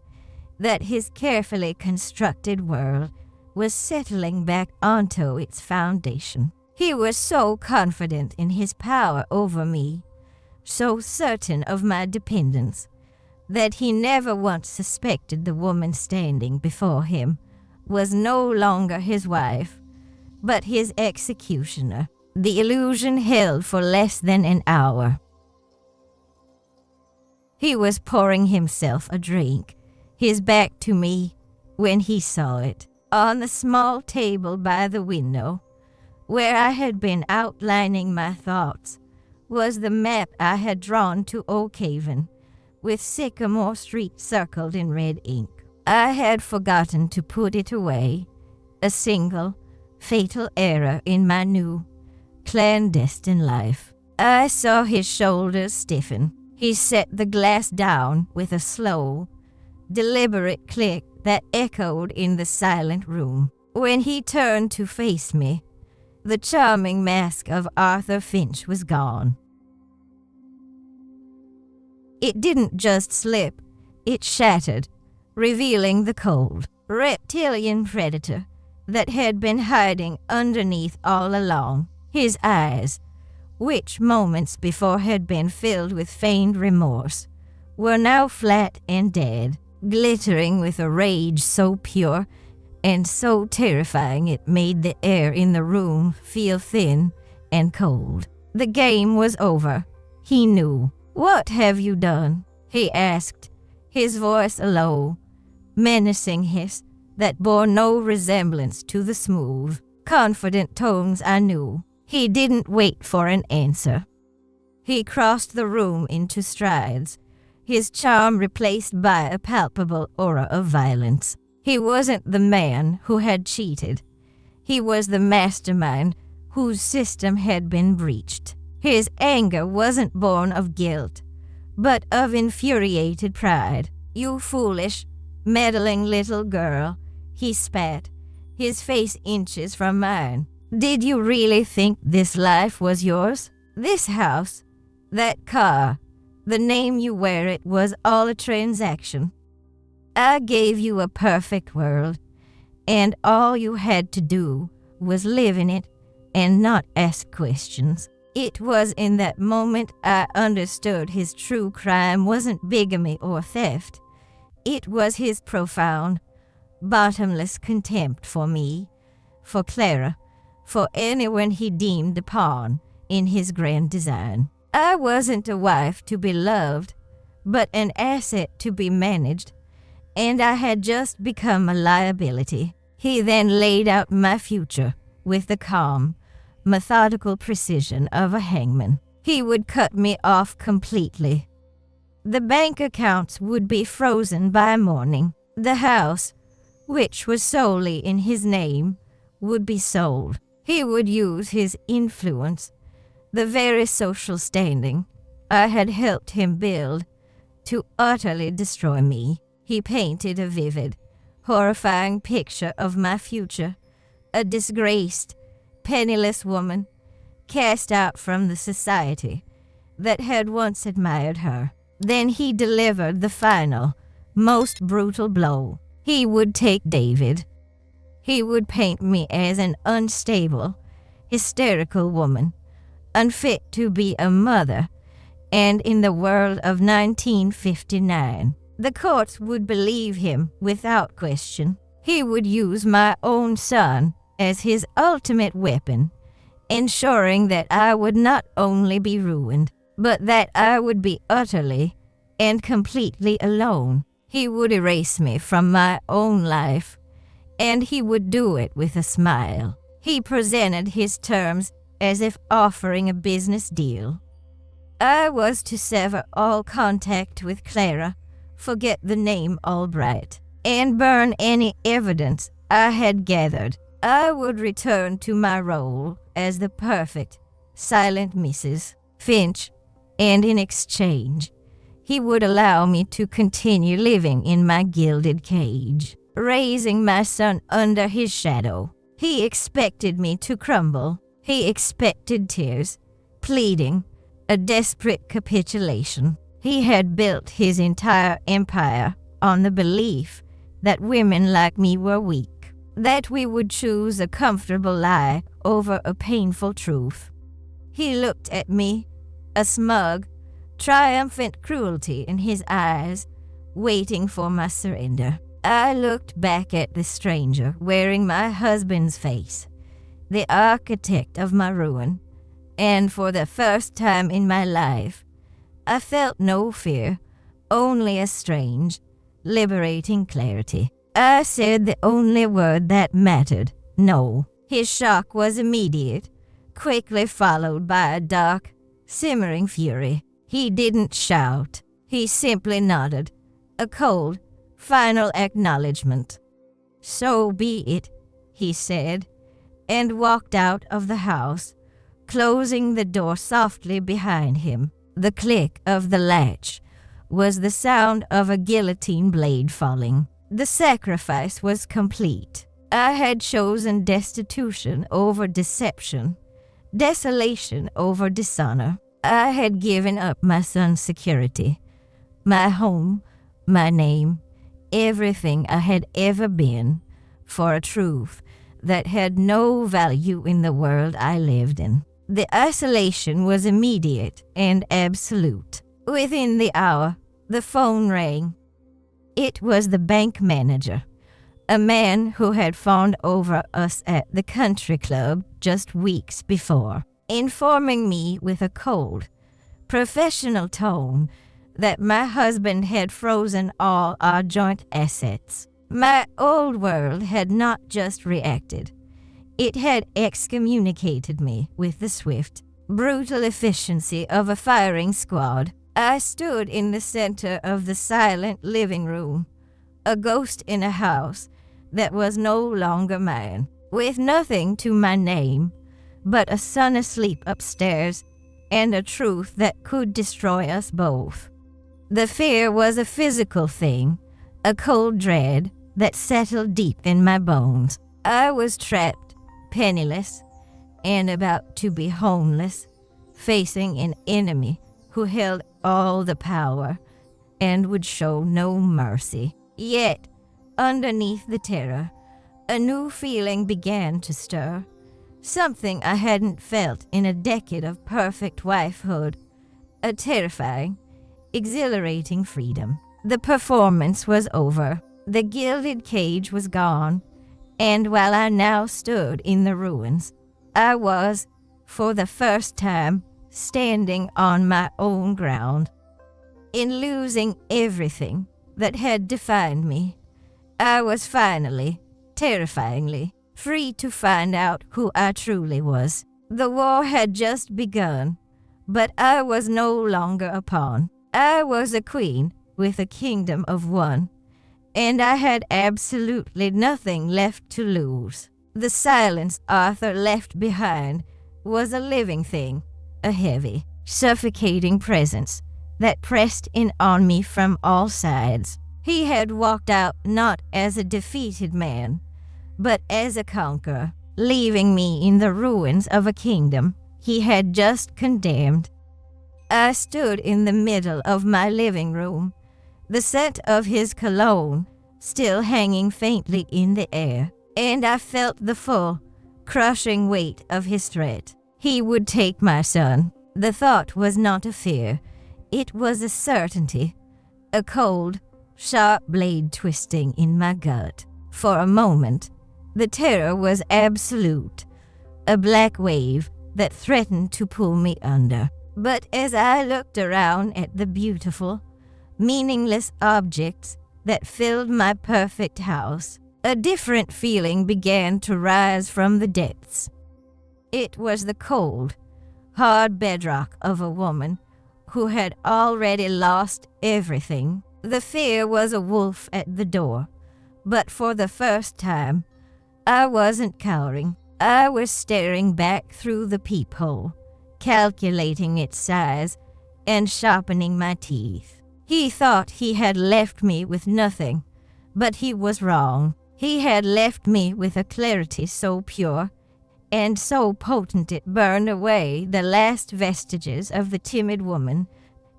that his carefully constructed world was settling back onto its foundation. He was so confident in his power over me, so certain of my dependence, that he never once suspected the woman standing before him was no longer his wife, but his executioner. The illusion held for less than an hour. He was pouring himself a drink, his back to me, when he saw it. On the small table by the window, where I had been outlining my thoughts, was the map I had drawn to Oak Haven, with Sycamore Street circled in red ink. I had forgotten to put it away, a single, fatal error in my new, clandestine life. I saw his shoulders stiffen. He set the glass down with a slow, deliberate click that echoed in the silent room. When he turned to face me, the charming mask of Arthur Finch was gone. It didn't just slip, it shattered, revealing the cold, reptilian predator that had been hiding underneath all along. His eyes, which moments before had been filled with feigned remorse, were now flat and dead. glittering with a rage so pure and so terrifying it made the air in the room feel thin and cold. The game was over. He knew. "What have you done?" he asked, his voice a low, menacing hiss that bore no resemblance to the smooth, confident tones I knew. He didn't wait for an answer. He crossed the room into strides, his charm replaced by a palpable aura of violence. He wasn't the man who had cheated. He was the mastermind whose system had been breached. His anger wasn't born of guilt, but of infuriated pride. "You foolish, meddling little girl," he spat, his face inches from mine. "Did you really think this life was yours? This house, that car, the name you wear it was all a transaction. I gave you a perfect world, and all you had to do was live in it and not ask questions." It was in that moment I understood his true crime wasn't bigamy or theft. It was his profound, bottomless contempt for me, for Clara, for anyone he deemed a pawn in his grand design. I wasn't a wife to be loved, but an asset to be managed, and I had just become a liability. He then laid out my future with the calm, methodical precision of a hangman. He would cut me off completely. The bank accounts would be frozen by morning. The house, which was solely in his name, would be sold. He would use his influence, the very social standing I had helped him build, to utterly destroy me. He painted a vivid, horrifying picture of my future, a disgraced, penniless woman, cast out from the society that had once admired her. Then he delivered the final, most brutal blow. He would take David. He would paint me as an unstable, hysterical woman, unfit to be a mother, and in the world of 1959, the courts would believe him without question. He would use my own son as his ultimate weapon, ensuring that I would not only be ruined, but that I would be utterly and completely alone. He would erase me from my own life, and he would do it with a smile. He presented his terms as if offering a business deal. I was to sever all contact with Clara, forget the name Albright, and burn any evidence I had gathered. I would return to my role as the perfect, silent Mrs. Finch, and in exchange, he would allow me to continue living in my gilded cage, raising my son under his shadow. He expected me to crumble. He expected tears, pleading, a desperate capitulation. He had built his entire empire on the belief that women like me were weak, that we would choose a comfortable lie over a painful truth. He looked at me, a smug, triumphant cruelty in his eyes, waiting for my surrender. I looked back at the stranger wearing my husband's face, the architect of my ruin, and for the first time in my life, I felt no fear, only a strange, liberating clarity. I said the only word that mattered, no. His shock was immediate, quickly followed by a dark, simmering fury. He didn't shout. He simply nodded, a cold, final acknowledgement. "So be it," he said, and walked out of the house, closing the door softly behind him. The click of the latch was the sound of a guillotine blade falling. The sacrifice was complete. I had chosen destitution over deception, desolation over dishonor. I had given up my son's security, my home, my name, everything I had ever been, for a truth that had no value in the world I lived in. The isolation was immediate and absolute. Within the hour, the phone rang. It was the bank manager, a man who had fawned over us at the country club just weeks before, informing me with a cold, professional tone that my husband had frozen all our joint assets. My old world had not just reacted. It had excommunicated me with the swift, brutal efficiency of a firing squad. I stood in the center of the silent living room, a ghost in a house that was no longer mine, with nothing to my name but a son asleep upstairs and a truth that could destroy us both. The fear was a physical thing, a cold dread that settled deep in my bones. I was trapped, penniless, and about to be homeless, facing an enemy who held all the power and would show no mercy. Yet, underneath the terror, a new feeling began to stir, something I hadn't felt in a decade of perfect wifehood, a terrifying, exhilarating freedom. The performance was over. The gilded cage was gone, and while I now stood in the ruins, I was, for the first time, standing on my own ground. In losing everything that had defined me, I was finally, terrifyingly, free to find out who I truly was. The war had just begun, but I was no longer a pawn. I was a queen with a kingdom of one, and I had absolutely nothing left to lose. The silence Arthur left behind was a living thing, a heavy, suffocating presence that pressed in on me from all sides. He had walked out not as a defeated man, but as a conqueror, leaving me in the ruins of a kingdom he had just condemned. I stood in the middle of my living room, the scent of his cologne still hanging faintly in the air, and I felt the full, crushing weight of his threat. He would take my son. The thought was not a fear. It was a certainty, a cold, sharp blade twisting in my gut. For a moment, the terror was absolute, a black wave that threatened to pull me under. But as I looked around at the beautiful, meaningless objects that filled my perfect house, a different feeling began to rise from the depths. It was the cold, hard bedrock of a woman who had already lost everything. The fear was a wolf at the door, but for the first time, I wasn't cowering. I was staring back through the peephole, calculating its size and sharpening my teeth. He thought he had left me with nothing, but he was wrong. He had left me with a clarity so pure and so potent it burned away the last vestiges of the timid woman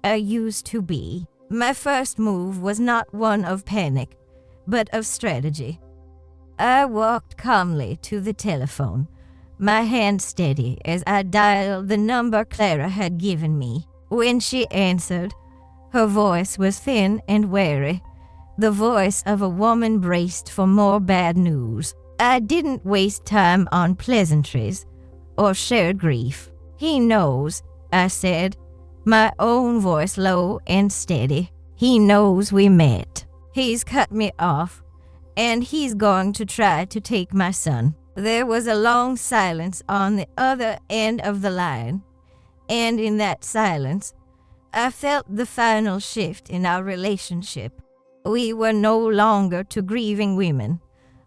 I used to be. My first move was not one of panic, but of strategy. I walked calmly to the telephone, my hand steady as I dialed the number Clara had given me. When she answered, her voice was thin and weary, the voice of a woman braced for more bad news. I didn't waste time on pleasantries or shared grief. He knows, I said, my own voice low and steady. He knows we met. He's cut me off, and he's going to try to take my son. There was a long silence on the other end of the line, and in that silence, I felt the final shift in our relationship. We were no longer two grieving women,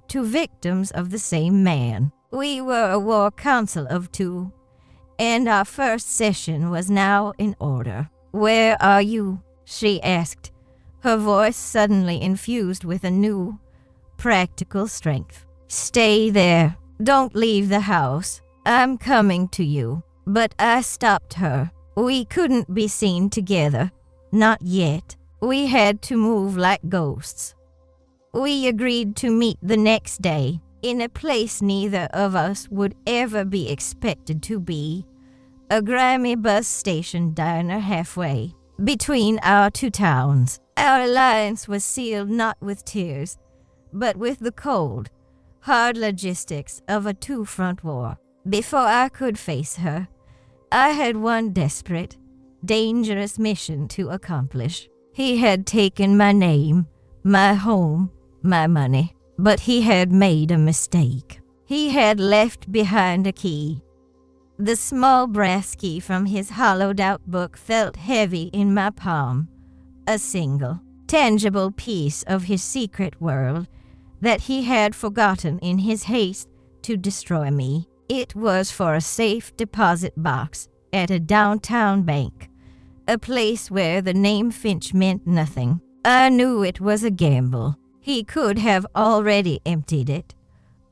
two victims of the same man. We were a war council of two, and our first session was now in order. "Where are you?" she asked, her voice suddenly infused with a new, practical strength. "Stay there. Don't leave the house. I'm coming to you." But I stopped her. We couldn't be seen together. Not yet. We had to move like ghosts. We agreed to meet the next day, in a place neither of us would ever be expected to be, a grimy bus station diner halfway. between our two towns. Our alliance was sealed not with tears, but with the cold, hard logistics of a two-front war. Before I could face her, I had one desperate, dangerous mission to accomplish. He had taken my name, my home, my money, but he had made a mistake. He had left behind a key. The small brass key from his hollowed-out book felt heavy in my palm, a single, tangible piece of his secret world that he had forgotten in his haste to destroy me. It was for a safe deposit box at a downtown bank, a place where the name Finch meant nothing. I knew it was a gamble. He could have already emptied it,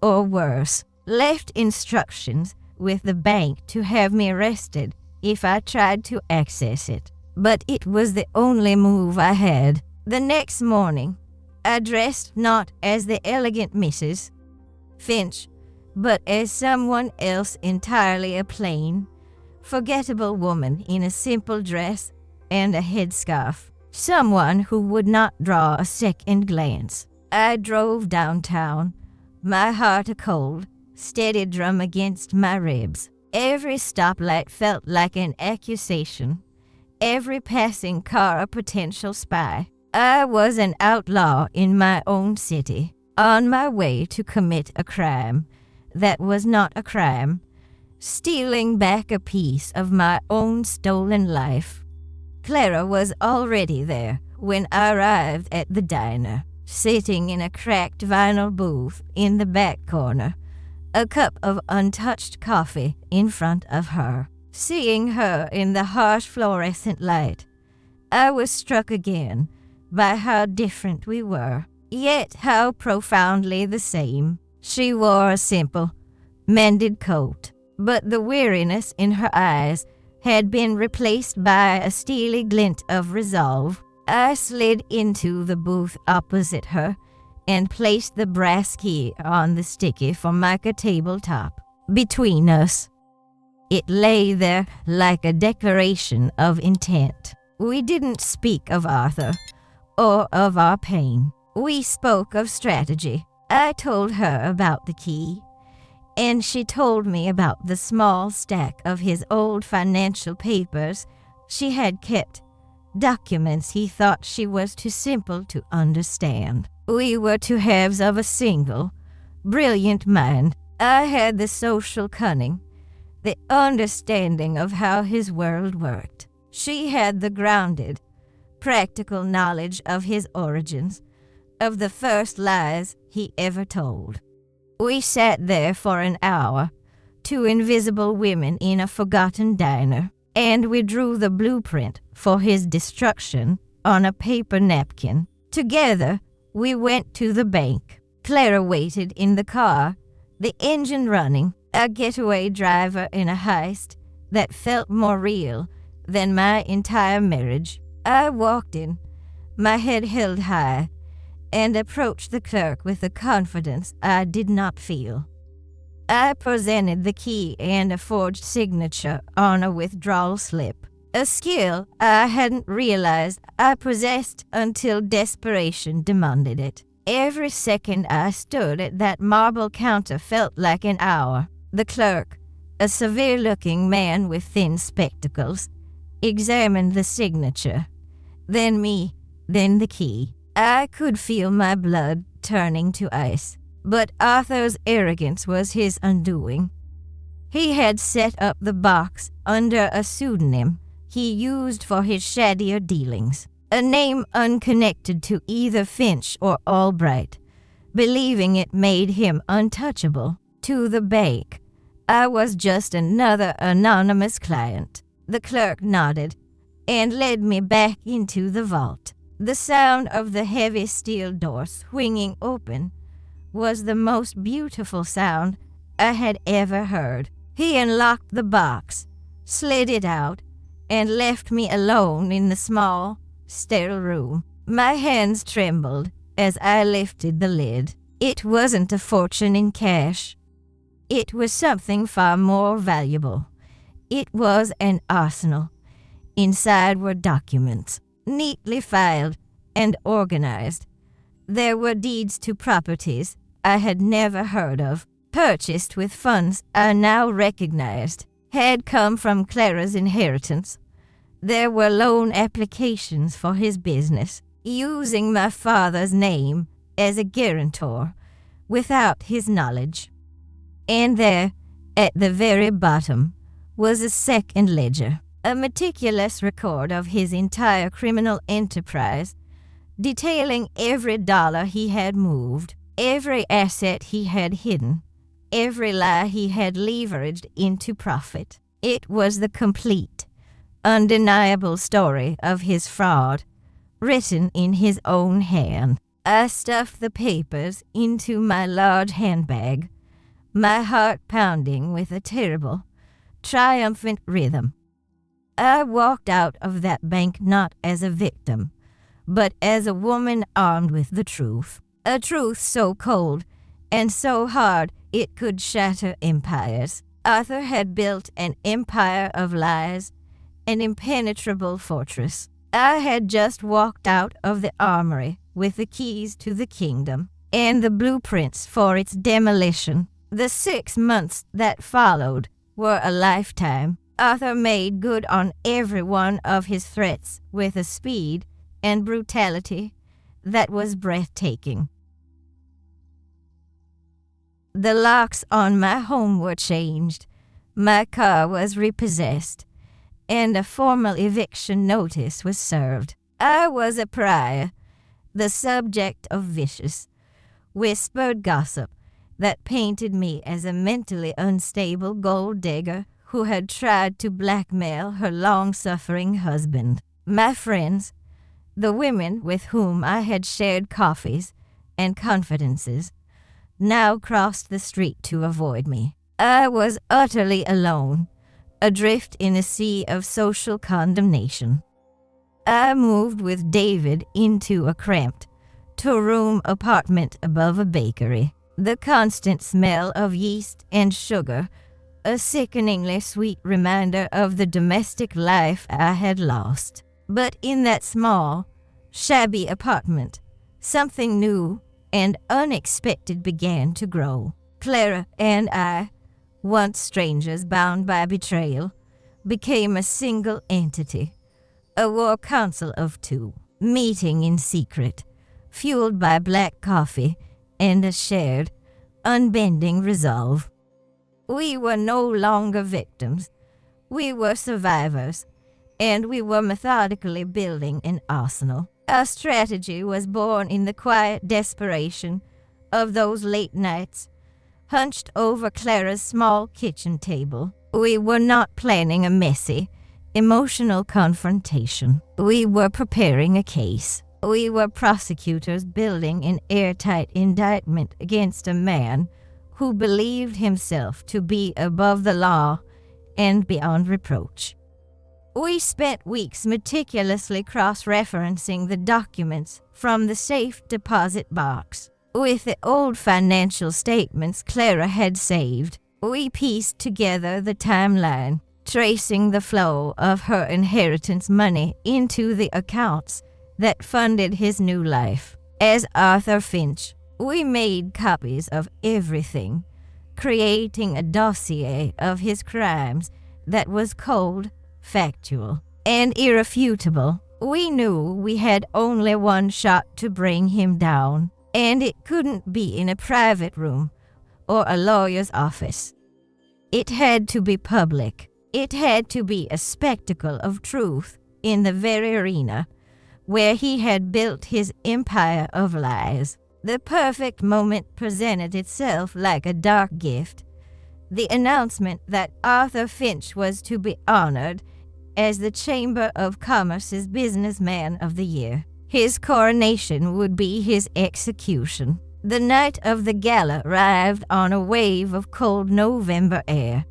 or worse, left instructions with the bank to have me arrested if I tried to access it. But it was the only move I had. The next morning, I dressed not as the elegant Mrs. Finch, but as someone else entirely, a plain, forgettable woman in a simple dress and a headscarf. Someone who would not draw a second glance. I drove downtown, my heart a cold, steady drum against my ribs. Every stoplight felt like an accusation, every passing car a potential spy. I was an outlaw in my own city, on my way to commit a crime that was not a crime, stealing back a piece of my own stolen life. Clara was already there when I arrived at the diner, sitting in a cracked vinyl booth in the back corner, a cup of untouched coffee in front of her. Seeing her in the harsh fluorescent light, I was struck again by how different we were, yet how profoundly the same. She wore a simple, mended coat, but the weariness in her eyes had been replaced by a steely glint of resolve. I slid into the booth opposite her and placed the brass key on the sticky Formica tabletop between us. It lay there like a declaration of intent. We didn't speak of Arthur or of our pain. We spoke of strategy. I told her about the key, and she told me about the small stack of his old financial papers she had kept, documents he thought she was too simple to understand. We were two halves of a single, brilliant mind. I had the social cunning, the understanding of how his world worked. She had the grounded, practical knowledge of his origins, of the first lies he ever told. We sat there for an hour, two invisible women in a forgotten diner, and we drew the blueprint for his destruction on a paper napkin. Together, we went to the bank. Clara waited in the car, the engine running, a getaway driver in a heist that felt more real than my entire marriage. I walked in, my head held high, and approached the clerk with a confidence I did not feel. I presented the key and a forged signature on a withdrawal slip, a skill I hadn't realized I possessed until desperation demanded it. Every second I stood at that marble counter felt like an hour. The clerk, a severe-looking man with thin spectacles, examined the signature, then me, then the key. I could feel my blood turning to ice, but Arthur's arrogance was his undoing. He had set up the box under a pseudonym he used for his shadier dealings, a name unconnected to either Finch or Albright, believing it made him untouchable. To the bank, I was just another anonymous client. The clerk nodded and led me back into the vault. The sound of the heavy steel door swinging open was the most beautiful sound I had ever heard. He unlocked the box, slid it out, and left me alone in the small, sterile room. My hands trembled as I lifted the lid. It wasn't a fortune in cash. It was something far more valuable. It was an arsenal. Inside were documents, neatly filed and organized. There were deeds to properties I had never heard of, purchased with funds I now recognized had come from Clara's inheritance. There were loan applications for his business, using my father's name as a guarantor, without his knowledge. And there, at the very bottom, was a second ledger, a meticulous record of his entire criminal enterprise, detailing every dollar he had moved, every asset he had hidden, every lie he had leveraged into profit. It was the complete, undeniable story of his fraud, written in his own hand. I stuffed the papers into my large handbag, my heart pounding with a terrible, triumphant rhythm. I walked out of that bank not as a victim, but as a woman armed with the truth, a truth so cold and so hard it could shatter empires. Arthur had built an empire of lies, an impenetrable fortress. I had just walked out of the armory with the keys to the kingdom and the blueprints for its demolition. The 6 months that followed were a lifetime. Arthur made good on every one of his threats with a speed and brutality that was breathtaking. The locks on my home were changed, my car was repossessed, and a formal eviction notice was served. I was a pariah, the subject of vicious, whispered gossip that painted me as a mentally unstable gold digger who had tried to blackmail her long-suffering husband. My friends, the women with whom I had shared coffees and confidences, now crossed the street to avoid me. I was utterly alone, adrift in a sea of social condemnation. I moved with David into a cramped, two-room apartment above a bakery. The constant smell of yeast and sugar, a sickeningly sweet reminder of the domestic life I had lost. But in that small, shabby apartment, something new and unexpected began to grow. Clara and I, once strangers bound by betrayal, became a single entity, a war council of two, meeting in secret, fueled by black coffee and a shared, unbending resolve. We were no longer victims. We were survivors, and we were methodically building an arsenal. Our strategy was born in the quiet desperation of those late nights, hunched over Clara's small kitchen table. We were not planning a messy, emotional confrontation. We were preparing a case. We were prosecutors building an airtight indictment against a man who believed himself to be above the law and beyond reproach. We spent weeks meticulously cross-referencing the documents from the safe deposit box. With the old financial statements Clara had saved, we pieced together the timeline, tracing the flow of her inheritance money into the accounts that funded his new life. As Arthur Finch, we made copies of everything, creating a dossier of his crimes that was cold, factual, and irrefutable. We knew we had only one shot to bring him down, and it couldn't be in a private room or a lawyer's office. It had to be public. It had to be a spectacle of truth in the very arena where he had built his empire of lies. The perfect moment presented itself like a dark gift. The announcement that Arthur Finch was to be honored as the Chamber of Commerce's Businessman of the Year. His coronation would be his execution. The night of the gala arrived on a wave of cold November air.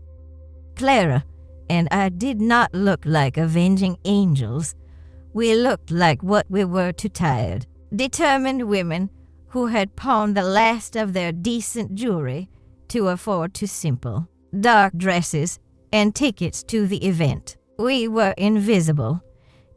Clara and I did not look like avenging angels. We looked like what we were too tired, determined women who had pawned the last of their decent jewelry to afford too simple. Dark dresses and tickets to the event. We were invisible,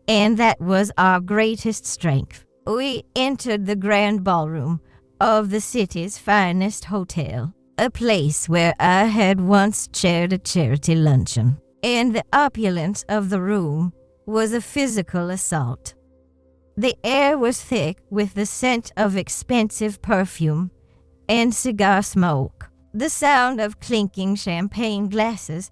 and that was our greatest strength. We entered the grand ballroom of the city's finest hotel, a place where I had once chaired a charity luncheon, and the opulence of the room was a physical assault. The air was thick with the scent of expensive perfume and cigar smoke, the sound of clinking champagne glasses,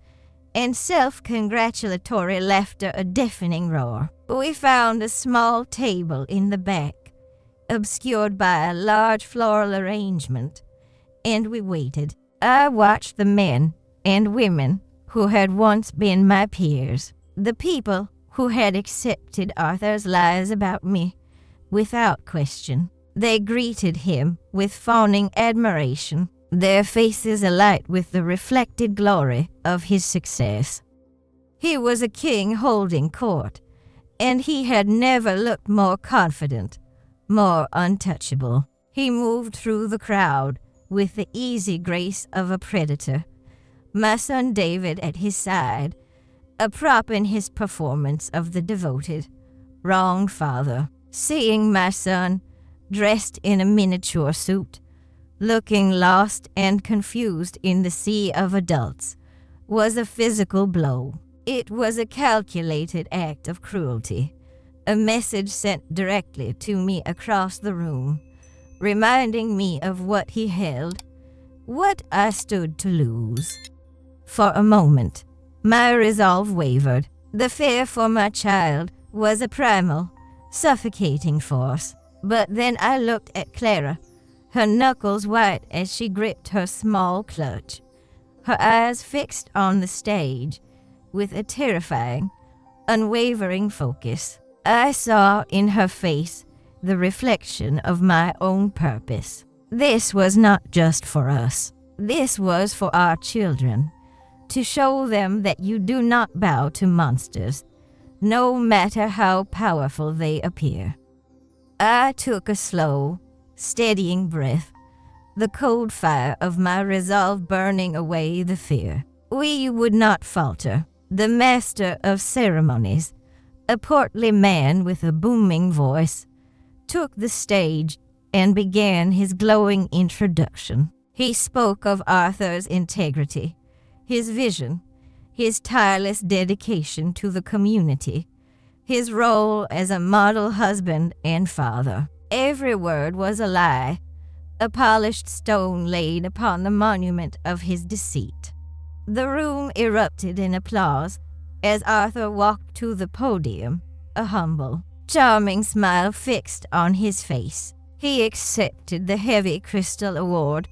and self-congratulatory laughter a deafening roar. We found a small table in the back, obscured by a large floral arrangement, and we waited. I watched the men and women who had once been my peers, the people who had accepted Arthur's lies about me without question. They greeted him with fawning admiration, their faces alight with the reflected glory of his success. He was a king holding court, and he had never looked more confident, more untouchable. He moved through the crowd with the easy grace of a predator, my son David at his side, a prop in his performance of the devoted, wronged father. Seeing my son, dressed in a miniature suit, looking lost and confused in the sea of adults, was a physical blow. It was a calculated act of cruelty, a message sent directly to me across the room, reminding me of what he held, what I stood to lose. For a moment, my resolve wavered. The fear for my child was a primal, suffocating force. But then I looked at Clara, her knuckles white as she gripped her small clutch, her eyes fixed on the stage with a terrifying, unwavering focus. I saw in her face the reflection of my own purpose. This was not just for us. This was for our children, to show them that you do not bow to monsters, no matter how powerful they appear. I took a slow, steadying breath, the cold fire of my resolve burning away the fear. We would not falter. The master of ceremonies, a portly man with a booming voice, took the stage and began his glowing introduction. He spoke of Arthur's integrity, his vision, his tireless dedication to the community, his role as a model husband and father. Every word was a lie, a polished stone laid upon the monument of his deceit. The room erupted in applause as Arthur walked to the podium, a humble, charming smile fixed on his face. He accepted the heavy crystal award,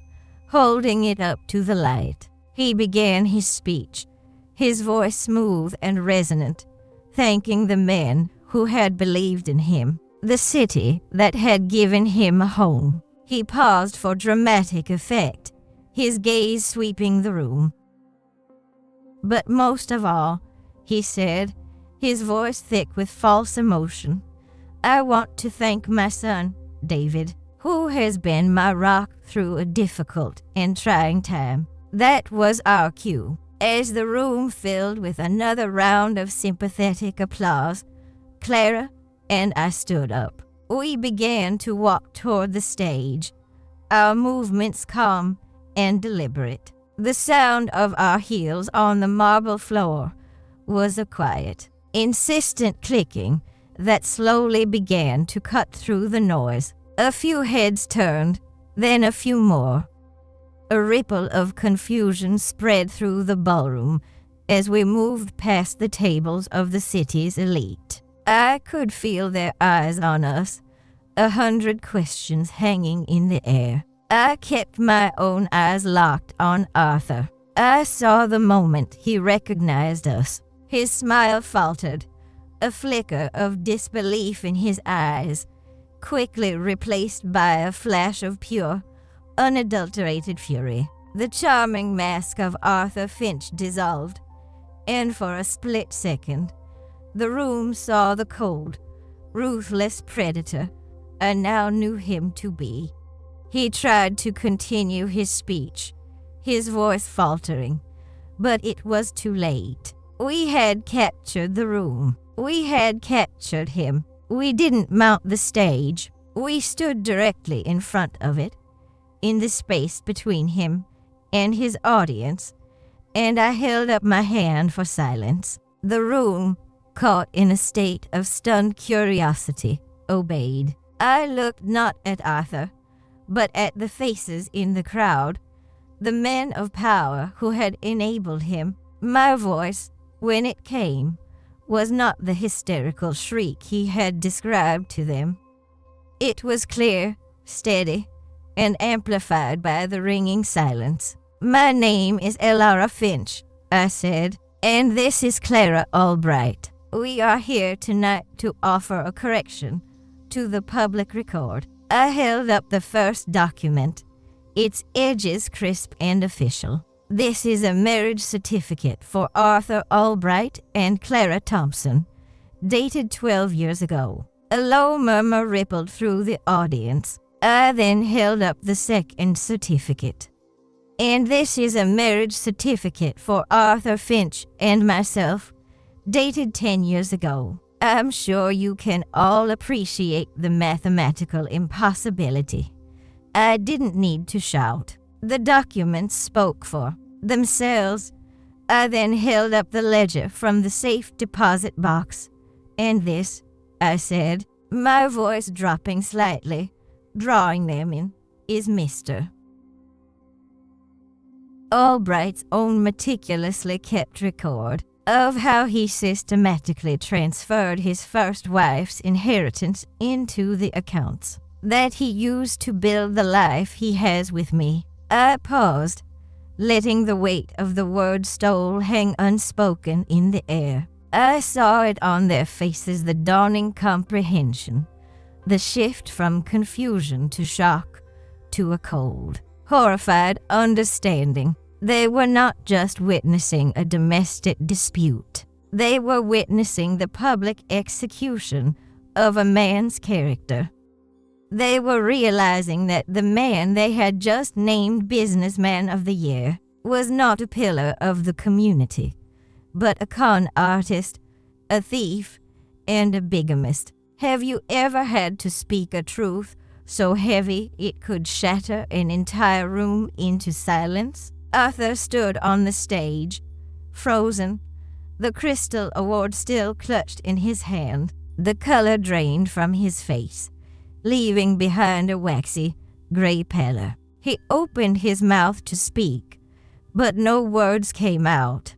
holding it up to the light. He began his speech, his voice smooth and resonant, thanking the men who had believed in him, the city that had given him a home. He paused for dramatic effect, his gaze sweeping the room. But most of all, he said, his voice thick with false emotion, I want to thank my son, David, who has been my rock through a difficult and trying time. That was our cue. As the room filled with another round of sympathetic applause, Clara and I stood up. We began to walk toward the stage, our movements calm and deliberate. The sound of our heels on the marble floor was a quiet, insistent clicking that slowly began to cut through the noise. A few heads turned, then a few more. A ripple of confusion spread through the ballroom as we moved past the tables of the city's elite. I could feel their eyes on us, 100 questions hanging in the air. I kept my own eyes locked on Arthur. I saw the moment he recognized us. His smile faltered, a flicker of disbelief in his eyes, quickly replaced by a flash of pure, unadulterated fury. The charming mask of Arthur Finch dissolved, and for a split second, the room saw the cold, ruthless predator I now knew him to be. He tried to continue his speech, his voice faltering, but it was too late. We had captured the room. We had captured him. We didn't mount the stage. We stood directly in front of it, in the space between him and his audience, and I held up my hand for silence. The room, caught in a state of stunned curiosity, obeyed. I looked not at Arthur, but at the faces in the crowd, the men of power who had enabled him. My voice, when it came, was not the hysterical shriek he had described to them. It was clear, steady, and amplified by the ringing silence. "My name is Elara Finch," I said, "and this is Clara Albright. We are here tonight to offer a correction to the public record." I held up the first document, its edges crisp and official. "This is a marriage certificate for Arthur Albright and Clara Thompson, dated 12 years ago." A low murmur rippled through the audience. I then held up the second certificate. "And this is a marriage certificate for Arthur Finch and myself, dated 10 years ago." I'm sure you can all appreciate the mathematical impossibility. I didn't need to shout. The documents spoke for themselves. I then held up the ledger from the safe deposit box. "And this," I said, my voice dropping slightly, drawing them in, "is Mr. Albright's own meticulously kept record of how he systematically transferred his first wife's inheritance into the accounts that he used to build the life he has with me." I paused, letting the weight of the word stole hang unspoken in the air. I saw it on their faces, the dawning comprehension, the shift from confusion to shock to a cold, horrified understanding. They were not just witnessing a domestic dispute. They were witnessing the public execution of a man's character. They were realizing that the man they had just named Businessman of the Year was not a pillar of the community, but a con artist, a thief, and a bigamist. Have you ever had to speak a truth so heavy it could shatter an entire room into silence? Arthur stood on the stage, frozen, the crystal award still clutched in his hand. The color drained from his face, leaving behind a waxy, gray pallor. He opened his mouth to speak, but no words came out.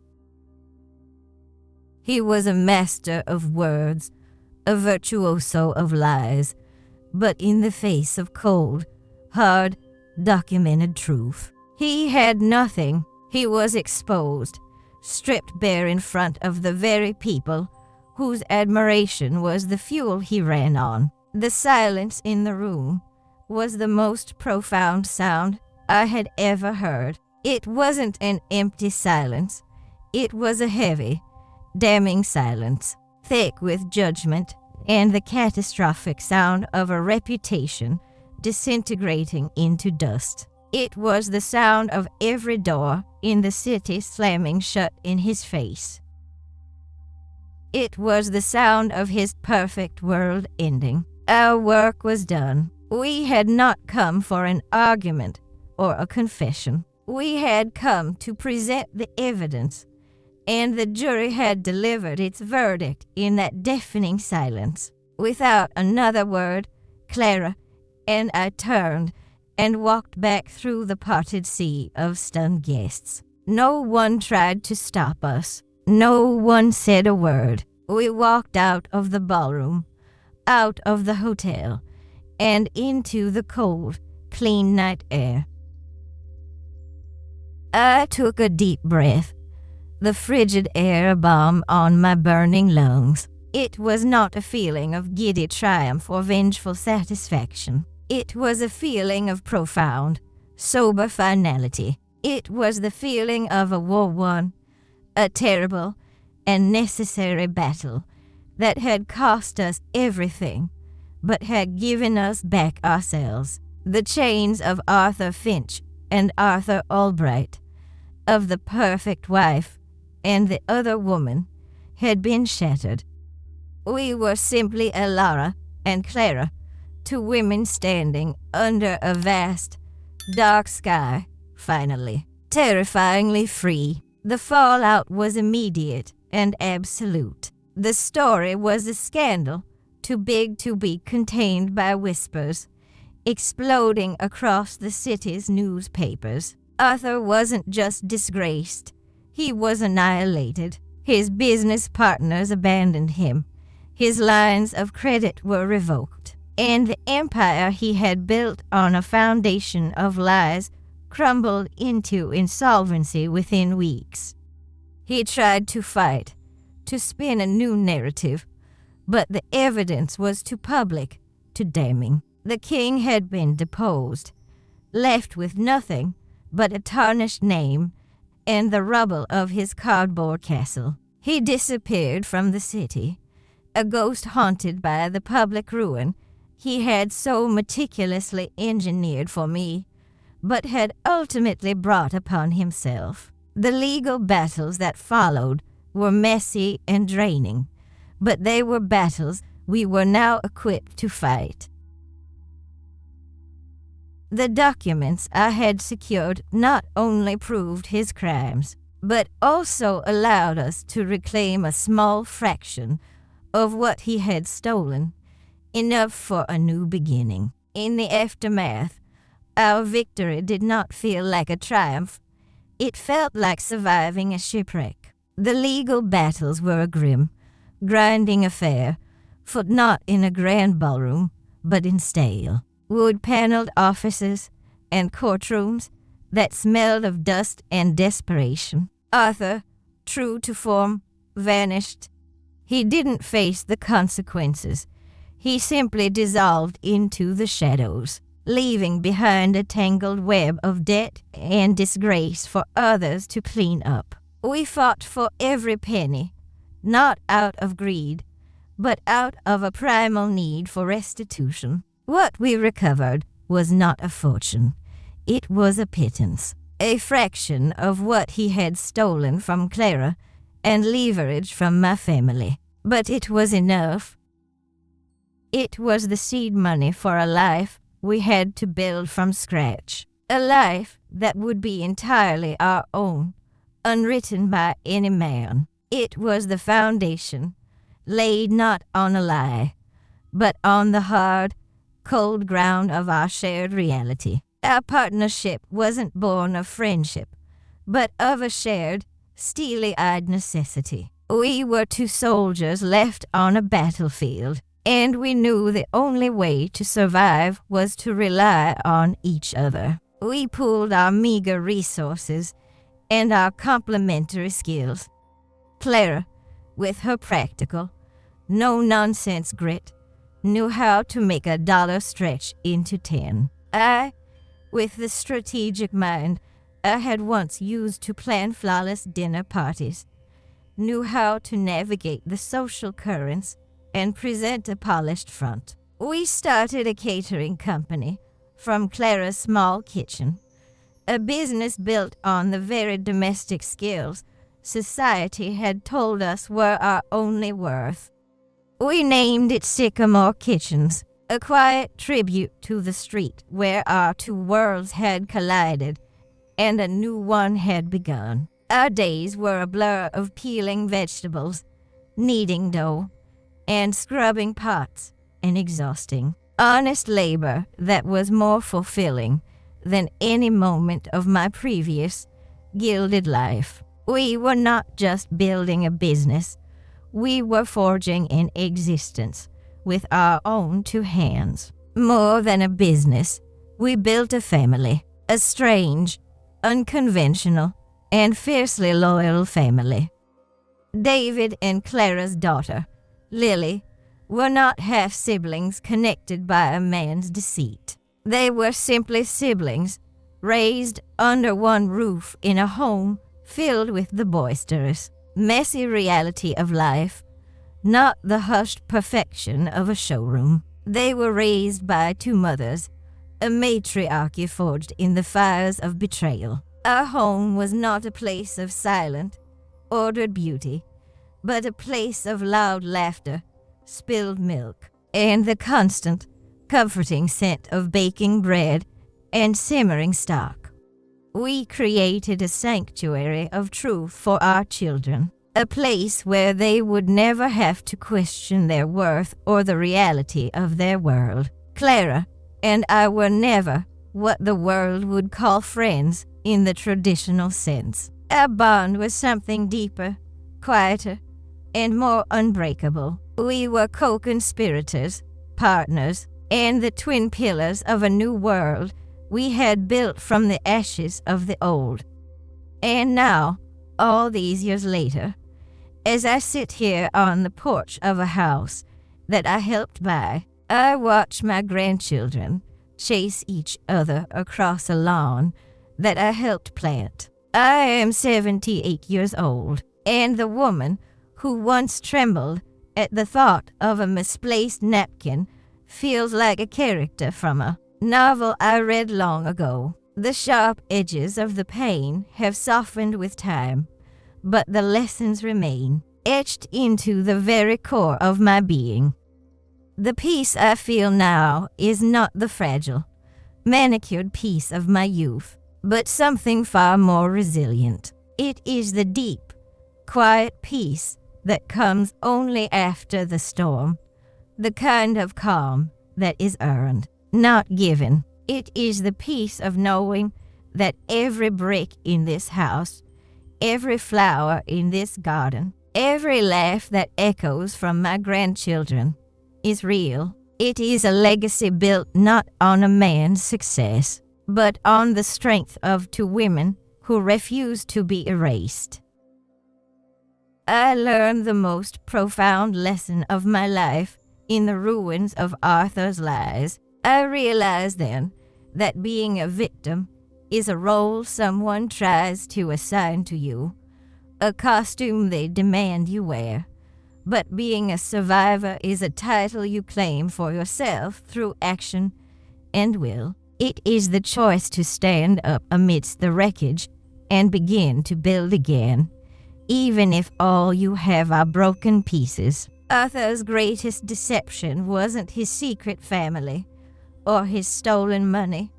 He was a master of words, a virtuoso of lies, but in the face of cold, hard, documented truth, he had nothing. He was exposed, stripped bare in front of the very people whose admiration was the fuel he ran on. The silence in the room was the most profound sound I had ever heard. It wasn't an empty silence. It was a heavy, damning silence, thick with judgment and the catastrophic sound of a reputation disintegrating into dust. It was the sound of every door in the city slamming shut in his face. It was the sound of his perfect world ending. Our work was done. We had not come for an argument or a confession. We had come to present the evidence, and the jury had delivered its verdict in that deafening silence. Without another word, Clara and I turned and walked back through the parted sea of stunned guests. No one tried to stop us. No one said a word. We walked out of the ballroom, out of the hotel, and into the cold, clean night air. I took a deep breath, the frigid air a balm on my burning lungs. It was not a feeling of giddy triumph or vengeful satisfaction. It was a feeling of profound, sober finality. It was the feeling of a war won, a terrible and necessary battle that had cost us everything, but had given us back ourselves. The chains of Arthur Finch and Arthur Albright, of the perfect wife and the other woman had been shattered. We were simply Alara and Clara, two women standing under a vast, dark sky, finally, terrifyingly free. The fallout was immediate and absolute. The story was a scandal, too big to be contained by whispers, exploding across the city's newspapers. Arthur wasn't just disgraced, he was annihilated. His business partners abandoned him. His lines of credit were revoked, and the empire he had built on a foundation of lies crumbled into insolvency within weeks. He tried to fight, to spin a new narrative, but the evidence was too public, too damning. The king had been deposed, left with nothing but a tarnished name and the rubble of his cardboard castle. He disappeared from the city, a ghost haunted by the public ruin he had so meticulously engineered for me, but had ultimately brought upon himself. The legal battles that followed were messy and draining, but they were battles we were now equipped to fight. The documents I had secured not only proved his crimes, but also allowed us to reclaim a small fraction of what he had stolen, enough for a new beginning. In the aftermath, our victory did not feel like a triumph. It felt like surviving a shipwreck. The legal battles were a grim, grinding affair, fought not in a grand ballroom, but in stale, wood-paneled offices and courtrooms that smelled of dust and desperation. Arthur, true to form, vanished. He didn't face the consequences. He simply dissolved into the shadows, leaving behind a tangled web of debt and disgrace for others to clean up. We fought for every penny, not out of greed, but out of a primal need for restitution. What we recovered was not a fortune. It was a pittance, a fraction of what he had stolen from Clara and leveraged from my family. But it was enough. It was the seed money for a life we had to build from scratch, a life that would be entirely our own, unwritten by any man. It was the foundation, laid not on a lie, but on the hard, cold ground of our shared reality. Our partnership wasn't born of friendship, but of a shared, steely-eyed necessity. We were two soldiers left on a battlefield, and we knew the only way to survive was to rely on each other. We pooled our meager resources and our complementary skills. Clara, with her practical, no-nonsense grit, knew how to make a dollar stretch into 10. I, with the strategic mind I had once used to plan flawless dinner parties, knew how to navigate the social currents and present a polished front. We started a catering company from Clara's small kitchen, a business built on the very domestic skills society had told us were our only worth. We named it Sycamore Kitchens, a quiet tribute to the street where our two worlds had collided and a new one had begun. Our days were a blur of peeling vegetables, kneading dough, and scrubbing pots, and exhausting. Honest labor that was more fulfilling than any moment of my previous, gilded life. We were not just building a business, we were forging an existence with our own two hands. More than a business, we built a family, a strange, unconventional, and fiercely loyal family. David and Clara's daughter, Lily, were not half-siblings connected by a man's deceit. They were simply siblings, raised under one roof in a home filled with the boisterous, messy reality of life, not the hushed perfection of a showroom. They were raised by two mothers, a matriarchy forged in the fires of betrayal. Our home was not a place of silent, ordered beauty, but a place of loud laughter, spilled milk, and the constant, comforting scent of baking bread and simmering stock. We created a sanctuary of truth for our children, a place where they would never have to question their worth or the reality of their world. Clara and I were never what the world would call friends in the traditional sense. Our bond was something deeper, quieter, and more unbreakable. We were co-conspirators, partners, and the twin pillars of a new world we had built from the ashes of the old. And now, all these years later, as I sit here on the porch of a house that I helped buy, I watch my grandchildren chase each other across a lawn that I helped plant. I am 78 years old, and the woman who once trembled at the thought of a misplaced napkin feels like a character from a novel I read long ago. The sharp edges of the pain have softened with time, but the lessons remain, etched into the very core of my being. The peace I feel now is not the fragile, manicured peace of my youth, but something far more resilient. It is the deep, quiet peace that comes only after the storm, the kind of calm that is earned, not given. It is the peace of knowing that every brick in this house, every flower in this garden, every laugh that echoes from my grandchildren is real. It is a legacy built not on a man's success, but on the strength of two women who refuse to be erased. I learned the most profound lesson of my life in the ruins of Arthur's lies. I realized then that being a victim is a role someone tries to assign to you, a costume they demand you wear. But being a survivor is a title you claim for yourself through action and will. It is the choice to stand up amidst the wreckage and begin to build again, even if all you have are broken pieces. Arthur's greatest deception wasn't his secret family or his stolen money.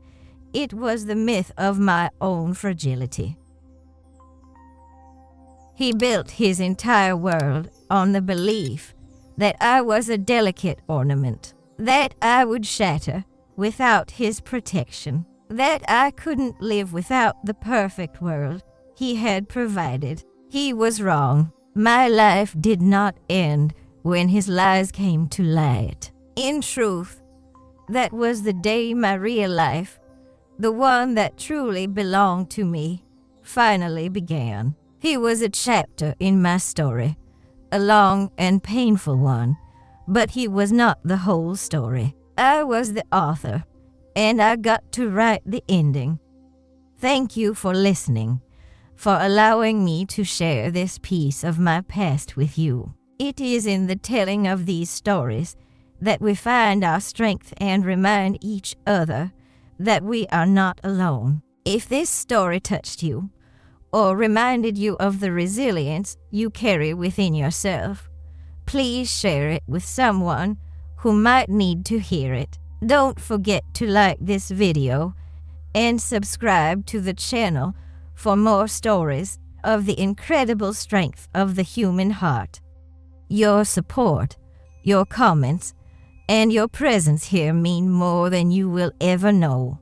It was the myth of my own fragility. He built his entire world on the belief that I was a delicate ornament, that I would shatter without his protection, that I couldn't live without the perfect world he had provided. He was wrong. My life did not end when his lies came to light. In truth, that was the day my real life, the one that truly belonged to me, finally began. He was a chapter in my story, a long and painful one, but he was not the whole story. I was the author, and I got to write the ending. Thank you for listening, for allowing me to share this piece of my past with you. It is in the telling of these stories that we find our strength and remind each other that we are not alone. If this story touched you, or reminded you of the resilience you carry within yourself, please share it with someone who might need to hear it. Don't forget to like this video and subscribe to the channel for more stories of the incredible strength of the human heart. Your support, your comments, and your presence here mean more than you will ever know.